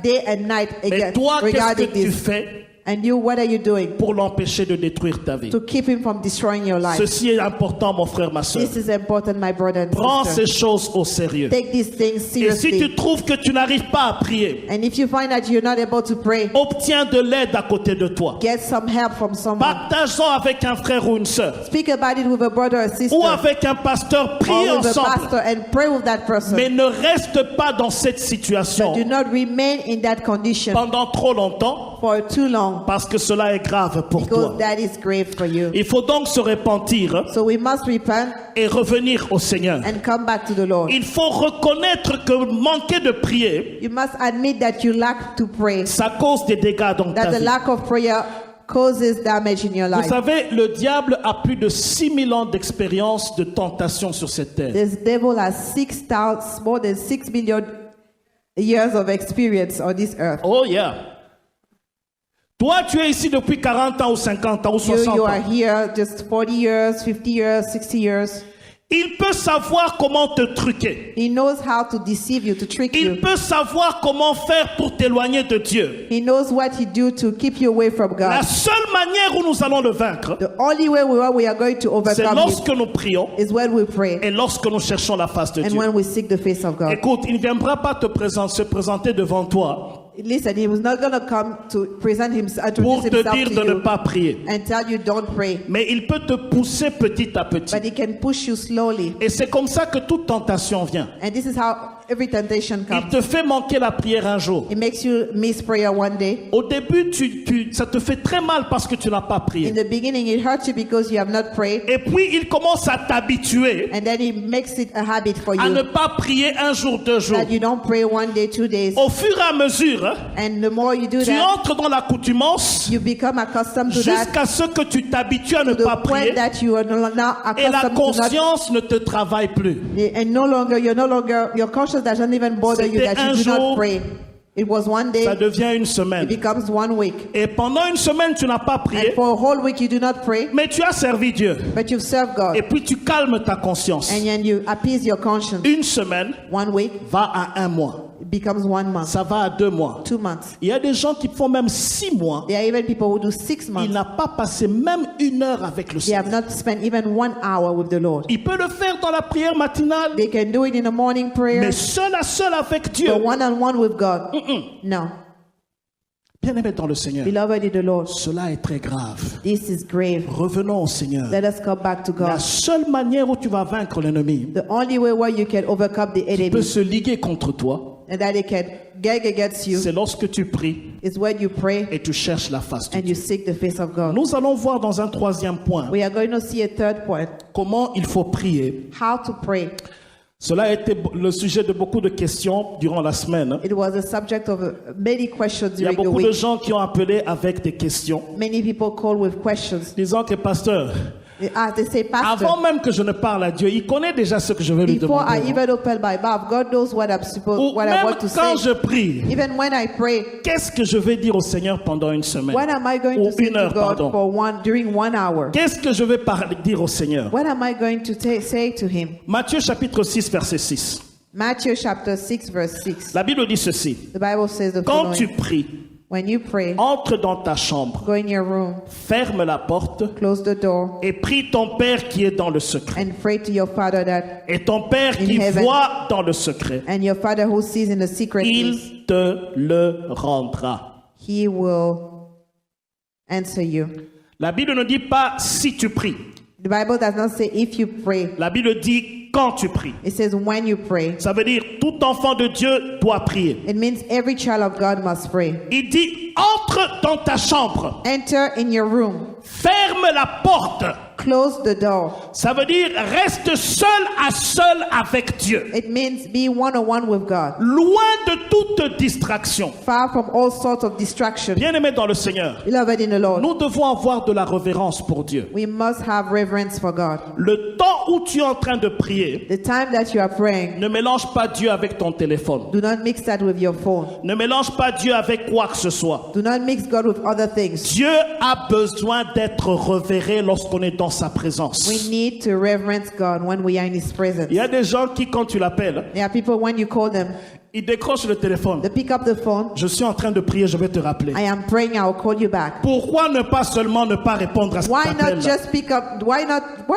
day and night Mais again toi, qu'est-ce que regarding tu this. fais And you, what are you doing pour l'empêcher de détruire ta vie? to keep him from destroying your life? Ceci est important, mon frère, ma soeur. This is important, my brother and Prends sister. ces choses au sérieux. Take these things Et si seriously. tu trouves que tu n'arrives pas à prier, And if you find that you're not able to pray, obtiens de l'aide à côté de toi. get some help from someone. Partage-en avec un frère ou une sœur. Speak about it with a brother or sister Ou avec un pasteur. Priez or with a ensemble. pastor and pray with that person. Mais ne reste pas dans cette situation Do not remain in that condition pendant trop longtemps for too long parce que cela est grave pour toi. because that is grave for you. Il faut donc se repentir So we must repent et revenir au Seigneur. and come back to the Lord. Il faut reconnaître que manquer de prier, You must admit that you lack to pray, ça cause des dégâts dans ta that the vie. lack of prayer causes damage in your Vous life. savez, le diable a plus de 6000 ans d'expérience de tentation sur cette terre. This devil has more than 6 million years of experience on this earth. Oh yeah. Toi, tu es ici depuis 40 ans ou 50 ans ou 60 You are ans. here just 40 years, 50 years, 60 years. Il peut savoir comment te truquer. He knows how to deceive you, to trick Il you. peut savoir comment faire pour t'éloigner de Dieu. He knows what he do to keep you away from La God. seule manière où nous allons le vaincre, The only way we are going to c'est overcome lorsque it nous prions is when we pray et lorsque nous cherchons la face de and Dieu. when we seek the face of God. Écoute, il ne viendra pas se présenter devant toi Listen, he was not going to come to present himself, pour introduce te himself dire to de ne you pas prier. and tell you don't pray. Mais il peut te pousser petit à petit. But he can push you slowly. Et c'est comme ça que toute tentation vient. And this is how every temptation Il comes. te fait manquer la prière un jour. It makes you miss prayer one day. Au début, ça te fait très mal parce que tu n'as pas In prié. the beginning, it hurts you because you have not prayed. Et puis, il commence à t'habituer And then it makes it a habit for à ne you pas prier un jour, 2 jours. that you don't pray one day, 2 days. Au fur et à mesure, hein, And the more you do tu that, entres dans l'accoutumance you become accustomed to that, jusqu'à ce que tu t'habitues à ne to pas the point prier that you are now et la accustomed to not. conscience ne te travaille plus. And your conscience doesn't even bother you C'était that un you do jour, not pray. It was one day, Ça devient une it semaine. becomes 1 week. Et pendant une semaine, tu n'as pas And prié, for a whole week, you do not pray, mais tu as servi Dieu. but you've served God. Et puis tu calmes ta conscience. And then you appease your conscience. Une semaine 1 week, va à 1 mois. it becomes 1 month, Ça va à 2 mois. 2 months. Il y a des gens qui font même 6 mois. There are even people who do 6 Il months. n'a pas passé même 1 heure avec le They have Seigneur. not spent even 1 hour with the Lord. Il peut le faire dans la prière matinale, They can do it in the morning prayer, mais seul à seul avec Dieu. but one-on-one with God. No. Bien-aimé dans le Seigneur, Beloved in the Lord, cela est très grave. this is grave. Revenons au Seigneur. Let us come back to La God. seule manière où tu vas vaincre l'ennemi, The only way where you can overcome the il peut enemy se liguer contre toi, and that it can gag against you c'est lorsque tu pries is when you pray et tu cherches la face de and you Dieu. seek the face of God. Nous allons voir dans un 3e point We are going to see a third point, comment il faut prier. how to pray. Cela a été le sujet de beaucoup de questions durant la semaine. It was a subject of many questions Il y a during the beaucoup de week. gens qui ont appelé avec des questions, Many people call with questions. disant que pasteur, They say, Pastor, avant même que je ne parle à Dieu, il connaît déjà ce que je vais lui before I demander. even open my mouth, God knows what Ou I même want to quand say. je prie, Even when I pray, qu'est-ce que je vais dire au Seigneur pendant une semaine? what am I going Ou to say 1 heure, to God pardon. during 1 hour? Qu'est-ce que je vais dire au Seigneur? What am I going to say to Him? Matthieu chapitre 6, verset 6. Matthew chapter 6, verse 6. La Bible dit ceci. The Bible says the Quand tu following. pries, When you pray, entre dans ta chambre, go in your room, ferme la porte close the door, et prie ton Père qui est dans le secret. and pray to your Father that, Et ton Père In qui heaven. voit dans le secret, and your Father who sees in the secret place, il te le rendra. He will answer you. La Bible ne dit pas si tu pries. The Bible does not say if you pray. La Bible dit quand tu pries. It says when you pray. Ça veut dire tout enfant de Dieu doit prier. It means every child of God must pray. Il dit entre dans ta chambre, Enter in your room. ferme la porte. Close the door. Ça veut dire reste seul à seul avec Dieu. It means be one-on-one with God. Loin de toute distraction. Far from all sorts of distraction. Bien-aimé dans le Seigneur, Beloved in the Lord, nous devons avoir de la révérence pour Dieu. we must have reverence for God. Le temps où tu es en train de prier, The time that you are praying, ne mélange pas Dieu avec ton téléphone. do not mix that with your phone. Ne mélange pas Dieu avec quoi que ce soit. Do not mix God with other things. Dieu a besoin d'être révéré lorsqu'on est dans sa présence. We need to reverence God when we are in His presence. Il y a des gens qui, quand tu l'appelles, There are people when you call them, ils décrochent le téléphone. they pick up the phone. Je suis en train de prier, je vais te rappeler. I am praying, I will call you back. Pourquoi ne pas seulement ne pas répondre à cet Why appel not just pick up? Why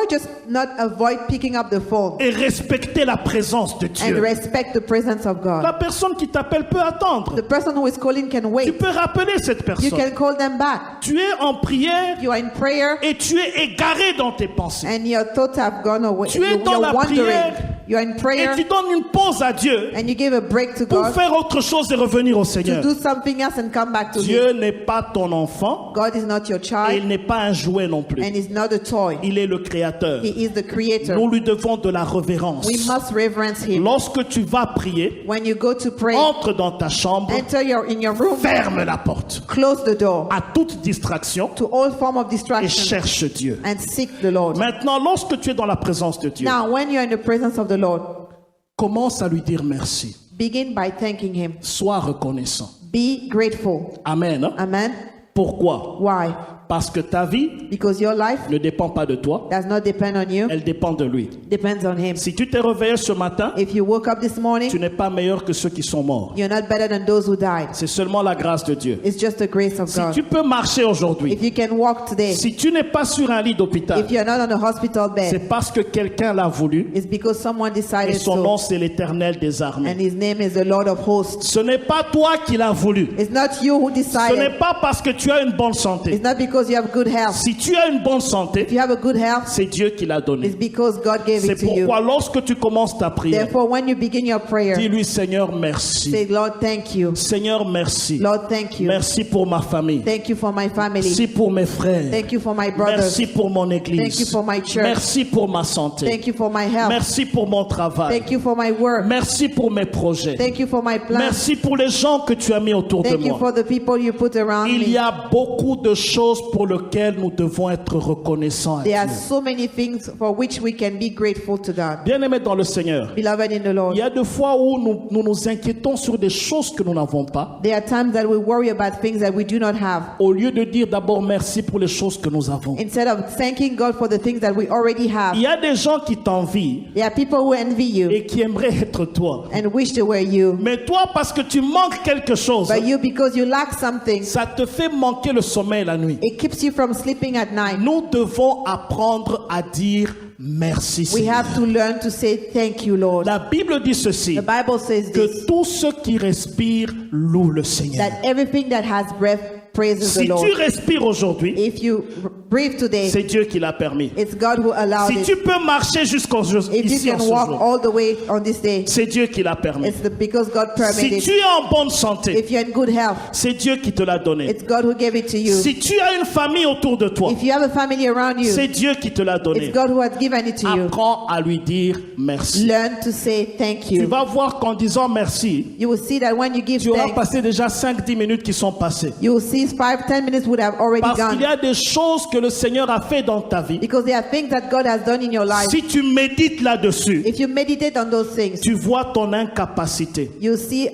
just not avoid picking up the phone et respecter la présence de and Dieu? respect the presence of God? La personne qui t'appelle peut attendre. The person who is calling can Tu wait. peux rappeler cette You personne. can call them back. Tu es en prière You are in prayer et tu es égaré dans tes pensées. and your thoughts have gone away. Tu es dans la wandering. prière You are in Et prayer tu donnes une pause à Dieu and you give a break to pour God faire autre chose et revenir au to Seigneur. do something else and come back to Him. Dieu n'est pas ton enfant God is not your et il child n'est pas un jouet non plus. and is not a toy. Il est le créateur. He is the creator. Nous lui devons de la révérence. We must reverence Him. Lorsque tu vas prier, When you go to pray, entre dans ta chambre, in your room, ferme la porte close the door à toute distraction to all form of et distraction cherche Dieu. and seek the Lord. Maintenant, lorsque tu es dans la présence de Dieu, Now, when you are in the presence of the Lord, commence à lui dire merci. begin by thanking Him. Sois reconnaissant. Be grateful. Amen. Amen. Pourquoi? Why? Parce que ta vie Because your life ne dépend pas de toi, does not depend on you, elle dépend de lui. depends on Him. Si tu t'es réveillé ce matin, If you woke up this tu morning, n'es pas meilleur que ceux qui sont morts. you're not better than those who died. C'est seulement la grâce de Dieu. It's just the grace of Si God. tu peux marcher aujourd'hui, If you can walk today, si tu n'es pas sur un lit d'hôpital, if you're not on a hospital bed, c'est parce que quelqu'un l'a voulu it's because someone et decided son nom so. c'est l'Éternel des armées. And His name is the Lord of hosts. Ce n'est pas toi qui l'as voulu. It's not you who Ce decided. n'est pas parce que tu as une bonne santé. It's not because you have good health. Si tu as une bonne If santé, you have a good health, c'est Dieu qui l'a it's donné. because God gave C'est it to you. pourquoi lorsque tu commences ta prière, Therefore, when you begin your prayer, dis-lui Seigneur merci. say, Lord, thank you. Seigneur merci. Lord, thank you. Merci pour ma famille. Thank you for my family. Merci pour mes frères. Thank you for my brothers. Merci pour mon Thank you église. for my church. Merci pour ma santé. Thank you for my health. Merci pour mon travail. Thank you for my work. Merci pour mes projets. Thank you for my plans. Merci pour les gens que tu as mis autour de Thank you moi. for the people you put around Il y me. a beaucoup de choses pour lesquelles nous devons être reconnaissants à There are Dieu. so many things for which we can be grateful to God. Bien-aimés dans le Seigneur, Beloved in the Lord, il y a des fois où nous nous inquiétons sur des choses que nous n'avons pas, there are times that we worry about things that we do not have. au lieu de dire d'abord merci pour les choses que nous avons. Instead of thanking God for the things that we already have, Il y a des gens qui t'envient there are people who envy you et qui aimeraient être toi. and wish they were you. Mais toi, parce que tu manques quelque chose, But you, because you lack something, ça te fait manquer le sommeil la nuit. it keeps you from sleeping at night. Nous devons apprendre à dire merci. We Seigneur. have to learn to say thank you, Lord. La Bible dit ceci, The Bible says que this, tous ceux qui respirent louent le Seigneur. that everything that has breath praises the Si Lord. tu respires aujourd'hui, If you breathe today, c'est Dieu qui l'a permis. it's God who allowed Si tu it. peux marcher jusqu'au jour, If ici you en can ce walk jour, all the way on this day, c'est Dieu qui l'a permis. it's because God Si permitted tu it. es en bonne santé, If you're in good health, c'est Dieu qui te l'a donné. it's God who gave it to you. Si tu as une famille autour de toi, If you have a family around you, c'est Dieu qui te l'a it's donné. God who has given it to you. Apprends à lui dire merci. Learn to say thank Tu you. vas voir qu'en disant merci, You will see that when you give tu auras thanks, passé déjà 5-10 minutes qui sont passées. you will see 5-10 minutes would have already Parce qu'il gone. y a des choses que le Seigneur a fait dans ta vie. Because there are things that God has done in your life. Si tu médites là-dessus, If you meditate on those things, tu vois ton incapacité you see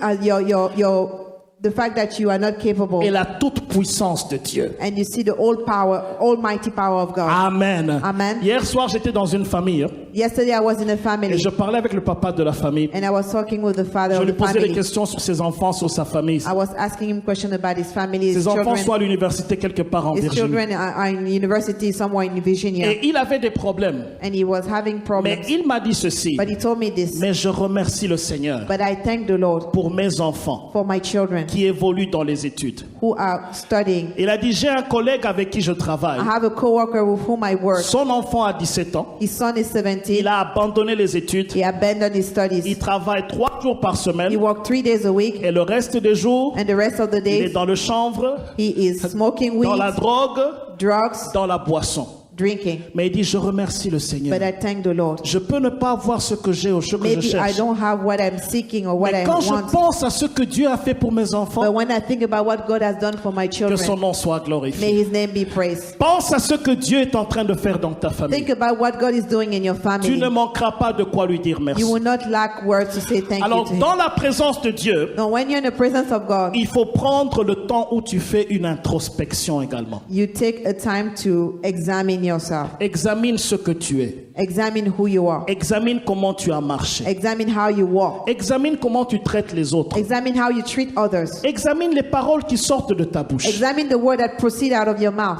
the fact that you are not capable, et la toute-puissance de Dieu. and you see the almighty power of God. Amen. Amen. Hier soir, j'étais dans une famille Yesterday I was in a et family, je parlais avec le papa de la famille. and I was talking with the father Je of lui the posais des family. questions sur ses enfants, sur sa famille. I was asking him questions about his family, his Ses enfants sont children. à l'université quelque part en His Virginie. children are in university somewhere in Virginia, Et il avait des problèmes. and he was having Mais problems. il m'a dit ceci. But he told me this. Mais je remercie le Seigneur But I thank the Lord pour mes enfants for my children qui évoluent dans les études. who are studying. Il a dit, j'ai un collègue avec qui je travaille. I have a coworker with whom I work. Son enfant a 17 ans. His son is 17. Il a abandonné les études. He abandoned his Il studies. travaille 3 jours par He semaine. worked 3 days a week, Et le reste des jours, and the rest of the il est days dans le chanvre, he is smoking dans la weed, drogue, drugs, dans la boisson. drinking. Mais il dit, je remercie le Seigneur. But I thank the Lord. Je peux ne pas avoir ce que j'ai ou ce que je Maybe I cherche. don't have what I'm seeking or what Mais I quand je want. pense à ce que Dieu a fait pour mes But enfants, when I think about what God has done for my que son children, nom soit may glorifié. his name be praised. Pense à ce que Dieu est en train de faire dans ta famille. Think about what God is doing in your Tu family. ne manqueras pas de quoi lui dire merci. You will not lack words to say thank you Alors, to him. dans la présence de Dieu, No, when you're in the presence of God, il faut prendre le temps où tu fais une introspection également. you take a time to examine yourself. Examine ce que tu es. Examine who you are. Examine comment tu as marché. Examine how you walk. Examine comment tu traites les autres. Examine how you treat others. Examine les paroles qui sortent de ta bouche. Examine the word that proceed out of your mouth,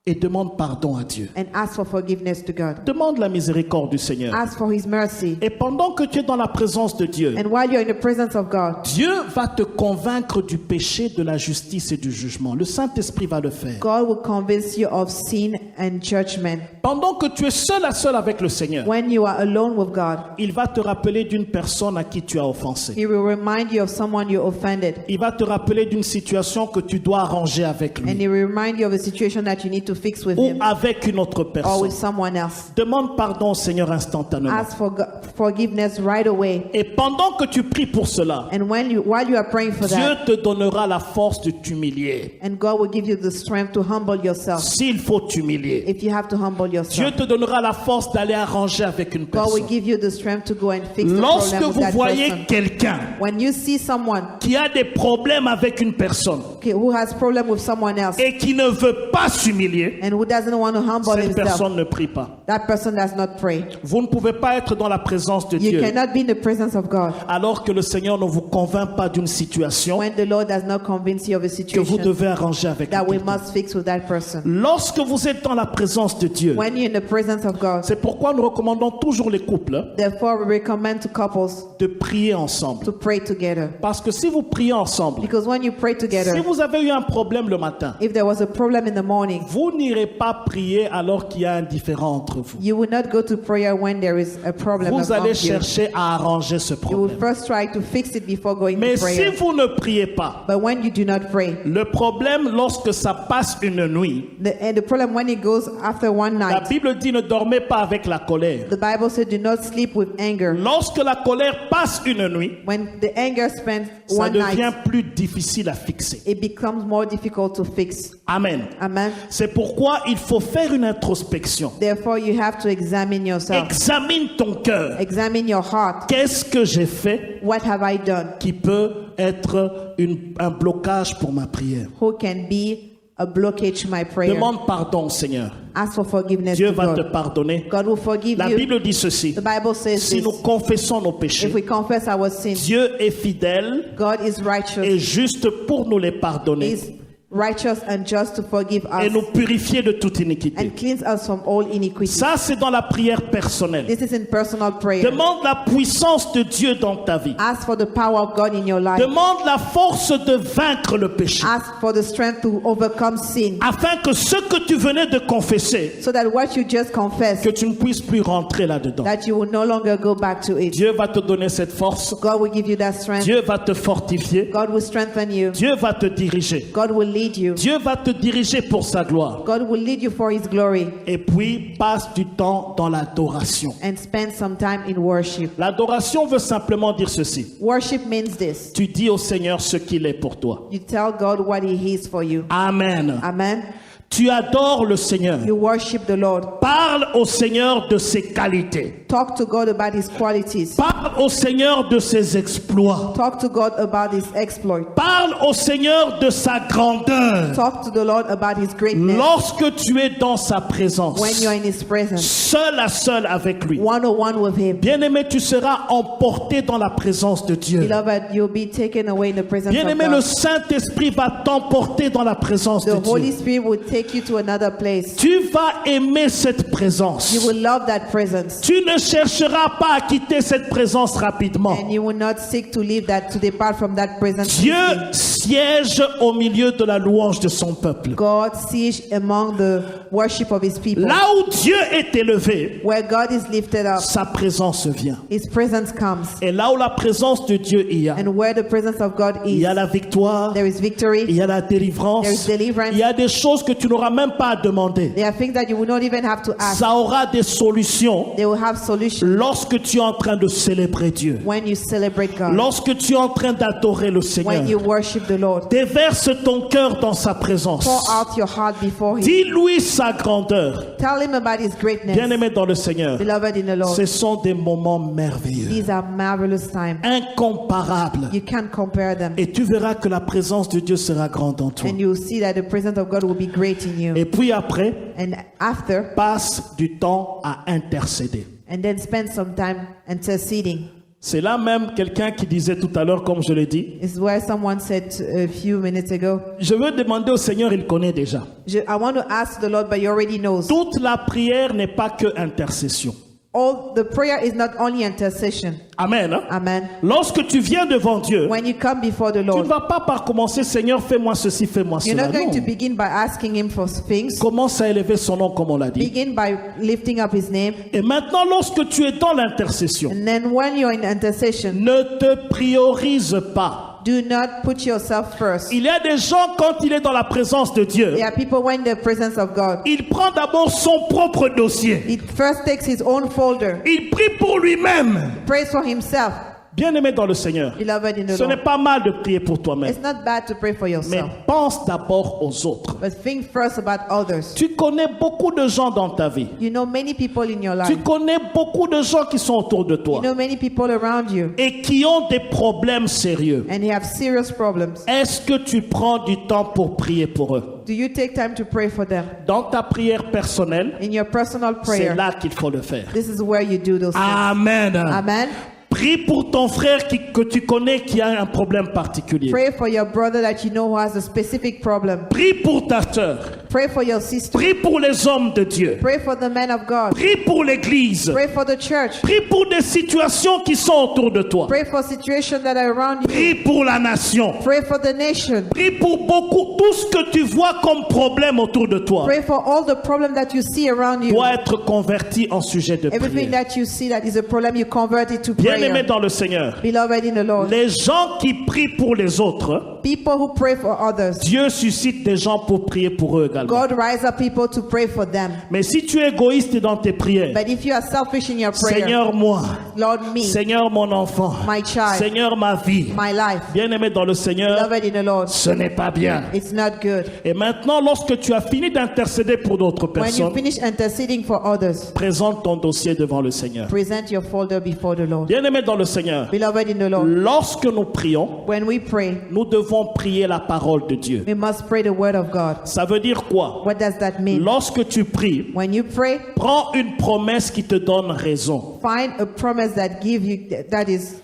Et demande pardon à Dieu. and ask for forgiveness to God. Demande la miséricorde du Seigneur. Ask for his mercy. Et pendant que tu es dans la présence de Dieu, And while you're in the presence of God, Dieu va te convaincre du péché, de la justice et du jugement. Le Saint-Esprit va le faire. God will convince you of sin and judgment. Pendant que tu es seul à seul avec le Seigneur, When you are alone with God, il va te rappeler d'une personne à qui tu as offensé. he will remind you of someone you offended. Il va te rappeler d'une situation que tu dois arranger avec And lui he will remind you of a situation that you need to fix with ou him avec une autre or personne. with someone else. Demande pardon au Seigneur instantanément. Ask for forgiveness right away. Et pendant que tu pries pour cela, And while you are praying for Dieu that, te donnera la force de t'humilier. and God will give you the strength to humble yourself. S'il faut t'humilier. If you have to humble Dieu yourself, te donnera la force d'aller arranger avec une God will personne. give you the strength to go and fix the Lorsque problem with vous that voyez person. quelqu'un When you see someone qui a des problèmes avec une personne who has problem with someone else et qui ne veut pas s'humilier, and who doesn't want to humble cette himself, personne ne prie pas. that person does not pray. Vous ne pouvez pas être dans la présence de You Dieu cannot be in the presence of God alors que le Seigneur ne vous convainc pas d'une situation when the Lord does not convince you of a que vous situation devez arranger avec that we quelqu'un. must fix with that person. Lorsque vous êtes dans la présence de Dieu, When you're in the presence of God, c'est pourquoi nous recommandons toujours les couples therefore we recommend to couples de prier ensemble. ensemble. to pray together. Parce que si vous priez ensemble, Because when you pray si together, vous avez eu un problème le matin, if there was a problem in the morning, vous n'irez pas prier alors qu'il y a un différend entre vous. you will not go to prayer when there is a problem Vous among allez you. chercher à arranger ce You will problème. first try to fix it before going Mais to si prayer. vous ne priez pas, But when you do not pray, le problème lorsque ça passe une nuit, the problem when it goes after one la night, Bible dit ne dormez pas avec la colère. the Bible said do not sleep with anger. Lorsque la colère passe une nuit, When the anger spends ça one devient night, plus difficile à fixer. it becomes more difficult to fix. Amen. Amen. C'est pourquoi il faut faire une introspection. Therefore, you have to examine yourself. Examine ton cœur. Examine your heart. Qu'est-ce que j'ai fait What have I done? qui peut être un blocage pour ma prière? Who can be a blockage to my prayer? Demande pardon au Seigneur. Ask for forgiveness Dieu to va te God. pardonner. God will forgive La you. Bible dit ceci. The Bible says Si this. nous confessons nos If péchés, we confess our sins, Dieu est fidèle God is righteous. et juste pour nous les He pardonner is righteous and just to forgive et us nous purifier de toute iniquité. and cleanse us from all iniquity. Ça, c'est dans la prière personnelle. This is in personal prayer. Demande la puissance de Dieu dans ta vie. Ask for the power of God in your life. Demande la force de vaincre le péché. Ask for the strength to overcome sin, Afin que ce que tu venais de confesser, so that what you just confessed, que tu ne puisses plus rentrer là-dedans. that you will no longer go back to it. Dieu va te donner cette force. God will give you that strength. Dieu va te fortifier. God will strengthen you. Dieu va te diriger. God will lead you. Dieu va te diriger pour sa gloire. God will lead you for His glory. Et puis, passe du temps dans l'adoration. And spend some time in worship. L'adoration veut simplement dire ceci. Worship means this. Tu dis au Seigneur ce qu'il est pour toi. You tell God what He is for you. Amen. Amen. Tu adores le Seigneur. You worship the Lord. Parle au Seigneur de ses qualités. Talk to God about His qualities. Parle au Seigneur de ses exploits. Talk to God about His exploit. Parle au Seigneur de sa grandeur. Talk to the Lord about His greatness. Lorsque tu es dans sa présence, When you're in His presence, seul à seul avec lui, one-on-one with Him. bien-aimé, tu seras emporté dans la présence de Dieu. Beloved, you'll be taken away in the presence of Bien-aimé, le God. Saint-Esprit va t'emporter dans la présence de The Holy Dieu. Spirit will take you to another place. Tu vas aimer cette présence. You will love that presence. Tu ne chercheras pas à quitter cette présence rapidement. And you will not seek to leave that, to depart from that presence. Dieu siège au milieu de la louange de son peuple. God siege among the worship of His people. Là où Dieu est élevé, Where God is lifted up, sa présence vient. His presence comes. Et là où la présence de Dieu y a, And where the presence of God il is, y a la victoire, there is victory. il y a la There délivrance, is deliverance. il y a des choses que tu n'auras même pas à demander. There are things that you will not even have to ask. Ça aura des solutions They will have solutions lorsque tu es en train de célébrer Dieu. when you celebrate God. Lorsque tu es en train d'adorer le Seigneur. When you worship the Lord. Déverse ton cœur dans sa présence. Pour out your heart before Him. Dis-lui sa grandeur. Tell Him about His greatness. Bien-aimé dans le Seigneur, Beloved in the Lord. ce sont des moments merveilleux, These are marvelous times. incomparables. You can't compare them. Et tu verras que la présence de Dieu sera grande en toi. And you'll see that the presence of God will be great in you. Et puis après, And after, passe du temps à intercéder. and then spend some time interceding. C'est là même quelqu'un qui disait tout à l'heure, comme je l'ai dit, Is where someone said a few minutes ago, je veux demander au Seigneur, il connaît déjà. I want to ask the Lord, but He already knows. Toute la prière n'est pas que intercession. All the prayer is not only intercession. Amen. Hein? Amen. Lorsque tu viens devant Dieu, When you come before the tu ne Lord, vas pas par commencer, Seigneur, fais-moi ceci, fais-moi you're cela. not going Non. to begin by asking Him for things. Commence à élever son nom, comme on l'a dit. Begin by lifting up His name. Et maintenant, lorsque tu es dans l'intercession, And then when you're in intercession, ne te priorise pas. do not put yourself first. Il y a des gens, quand il est dans la présence de Dieu, There are people when in the presence of God, il prend d'abord son propre dossier. he first takes his own folder, Il prie pour lui-même. prays for himself. Bien-aimé dans le Seigneur, Beloved in the ce n'est Lord, pas mal de prier pour toi-même, it's not bad to pray for mais yourself, pense d'abord aux autres. but think first about others. Tu connais beaucoup de gens dans ta vie. You know many people in your Tu life. connais beaucoup de gens qui sont autour de You toi know many people around you, et qui ont des problèmes sérieux. and they have serious problems. Est-ce que tu prends du temps pour prier pour eux? Do you take time to pray for them? Dans ta prière personnelle, In your personal c'est prayer, là qu'il faut le faire. this is where you do those things. Amen. Amen. Prie pour ton frère que tu connais qui a un problème particulier. Pray for your brother that you know who has a specific problem. Prie pour ta sœur. Pray for your sister. Prie pour les hommes de Dieu. Pray for the men of God. Prie pour l'Église. Pray for the church. Prie pour des situations qui sont autour de toi. Pray for situations that are around you. Prie pour la nation. Pray for the nation. Prie pour beaucoup, tout ce que tu vois comme problème autour de toi Pray for all the problem that you see around you. doit être converti en sujet de Everything prière. that you see that is a problem, you convert it to Bien-aimés prayer. dans le Seigneur, Beloved in the Lord, les gens qui prient pour les autres, people who pray for others, Dieu suscite des gens pour prier pour eux également. God rise up people to pray for them. Mais si tu es égoïste dans tes prières, But if you are selfish in your prayer, Seigneur moi, Lord me, Seigneur mon enfant, my child, Seigneur ma vie, my life, bien-aimé dans le Seigneur, beloved in the Lord, ce n'est pas bien. it's not good. Et maintenant, lorsque tu as fini d'intercéder pour d'autres When you personnes, finish interceding for others, présente ton dossier devant le Seigneur. present your folder before the Lord. Bien-aimé dans le Seigneur, Beloved in the Lord, lorsque nous prions, when we pray, nous devons prier la parole de Dieu. we must pray the word of God. Ça veut dire quoi? What does that mean? Lorsque tu pries, When you pray, prends une promesse qui te donne raison. find a promise that give you that is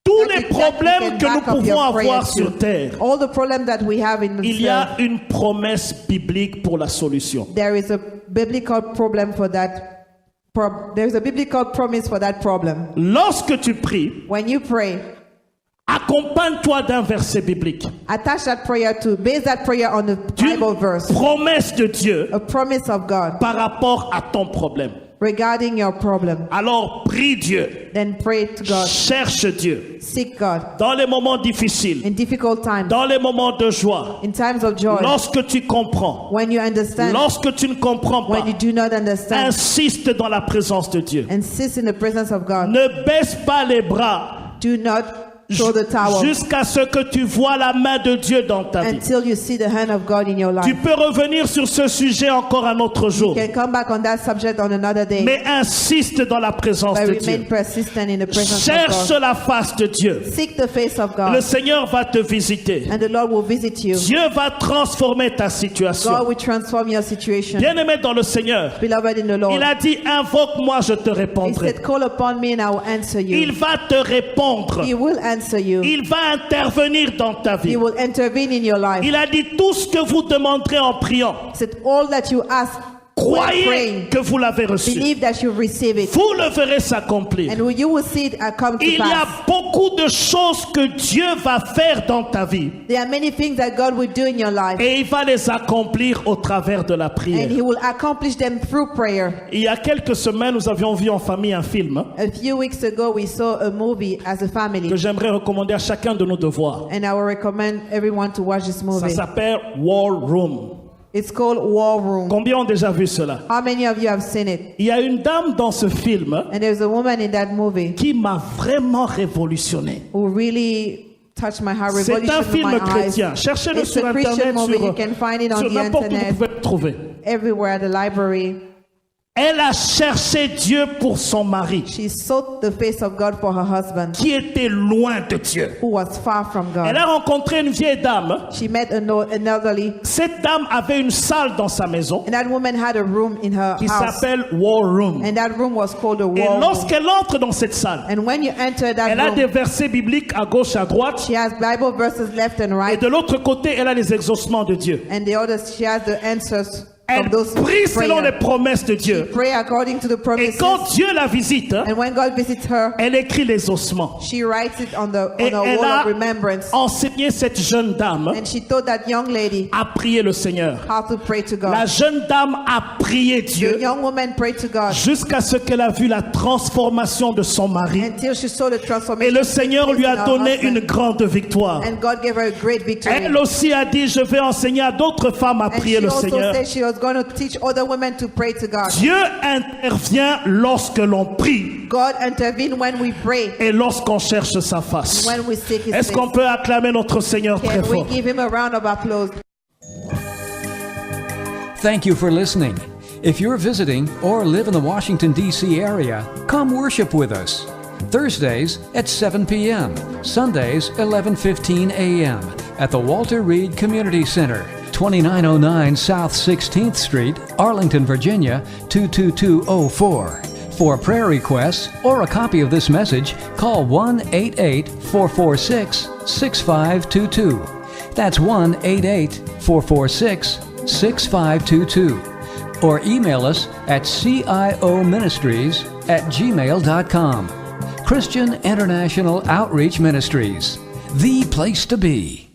Tous that les you can problèmes que nous back up pouvons your prayer avoir to. sur terre, All the problem that we have in il this y earth, a une promesse biblique pour la solution. there is a biblical problem for that. There's a biblical promise for that problem. Lorsque tu pries, When you pray, accompagne-toi d'un verset biblique. attach that prayer to, base that prayer on the Bible D'une verse, promesse de Dieu a promise of God par rapport à ton problème. regarding your problem. Alors prie Dieu, Then pray to God, cherche Dieu. seek God Dans les moments difficiles, in difficult times, dans les moments de joie, in times of joy, lorsque tu comprends, when you understand, lorsque tu ne comprends pas, when you do not understand. insiste dans la présence de Dieu. Insist in the presence of God. Ne baisse pas les bras Do not throw the towel jusqu'à ce que tu vois la main de Dieu dans ta vie. until you see the hand of God in your Tu life. peux revenir sur ce sujet encore un autre jour, You can come back on that subject on another day, mais insiste dans la présence but de remain Dieu. persistent in the presence Cherche of God. la face de Dieu. Seek the face of Le God, Seigneur va te visiter. and the Lord will visit you. Dieu va transformer ta God situation. will transform your situation. Bien-aimé dans le Seigneur, Beloved in the il Lord, a dit, invoque-moi, je te He répondrai. said, call upon me and I will answer Il you. va te répondre. He will answer you. Il va intervenir dans ta He vie. will intervene in your life. Il a dit, tout ce que vous demanderez en priant, He said, all that you ask, when croyez praying, que vous l'avez reçu. believe that you receive it, Vous le verrez s'accomplir. and you will see it come to Il y a pass. beaucoup de choses que Dieu va faire dans ta vie There are many things that God will do in your life, et il va les accomplir au travers de la prière. and He will accomplish them through prayer. Il y a quelques semaines, nous avions vu en famille un film A few weeks ago, we saw a movie as a que family, j'aimerais recommander à chacun de nous de voir. and I will recommend everyone to watch this Ça movie. s'appelle War Room. It's called War Room. Combien ont déjà vu cela? How many of you have seen it? Il y a une dame dans ce film And there's a woman in that movie qui m'a vraiment révolutionné. who really touched my heart, C'est un revolutionized film my eyes. chrétien. Cherchez-le It's sur a Christian Internet, movie. You can find it on sur the n'importe où vous internet, pouvez le trouver. everywhere at the library. Elle a cherché Dieu pour son mari, She sought the face of God for her husband, qui était loin de Dieu. who was far from Elle God. a rencontré une vieille dame. She met an elderly, Cette dame avait une salle dans sa maison and that woman had a room in her qui house, s'appelle War Room. and that room was called a Et war room. lorsqu'elle entre dans cette salle, And when you enter that elle a des room, versets bibliques à gauche, à droite. she has Bible verses left and Et right, de l'autre côté, elle a les exaucements de Dieu. and the other she has the answers Elle of those prie selon les prayers. promesses de Dieu. Pray according to the Et promises. quand Dieu la visite, And when God visits her, elle écrit les ossements. she writes it on Et a elle wall a of remembrance. enseigné cette jeune dame And she taught that young lady à prier le Seigneur. how to pray to La God. jeune dame a prié The Dieu young woman prayed to God jusqu'à ce qu'elle a vu la transformation de son mari. until she saw the Et transformation. le Seigneur take lui place a in her donné husband. une grande victoire. And God gave her a great victory. Elle aussi a dit, je vais enseigner à d'autres femmes à And prier she le also Seigneur. said she was going to teach other women to pray to God. Dieu intervient lorsque l'on prie God intervene when we pray, et lorsqu'on cherche sa face. when we seek His Est-ce face. qu'on peut acclamer notre Seigneur très Can we fort? give Him a round of applause? Thank you for listening. If you're visiting or live in the Washington, D.C. area, come worship with us. Thursdays at 7 p.m., Sundays 11:15 a.m. at the Walter Reed Community Center, 2909 South 16th Street, Arlington, Virginia 22204. For prayer requests or a copy of this message, call 1-88-446-6522. That's 1-88-446-6522. 888-888-6522 or email us at cioministries@gmail.com. Christian International Outreach Ministries, the place to be.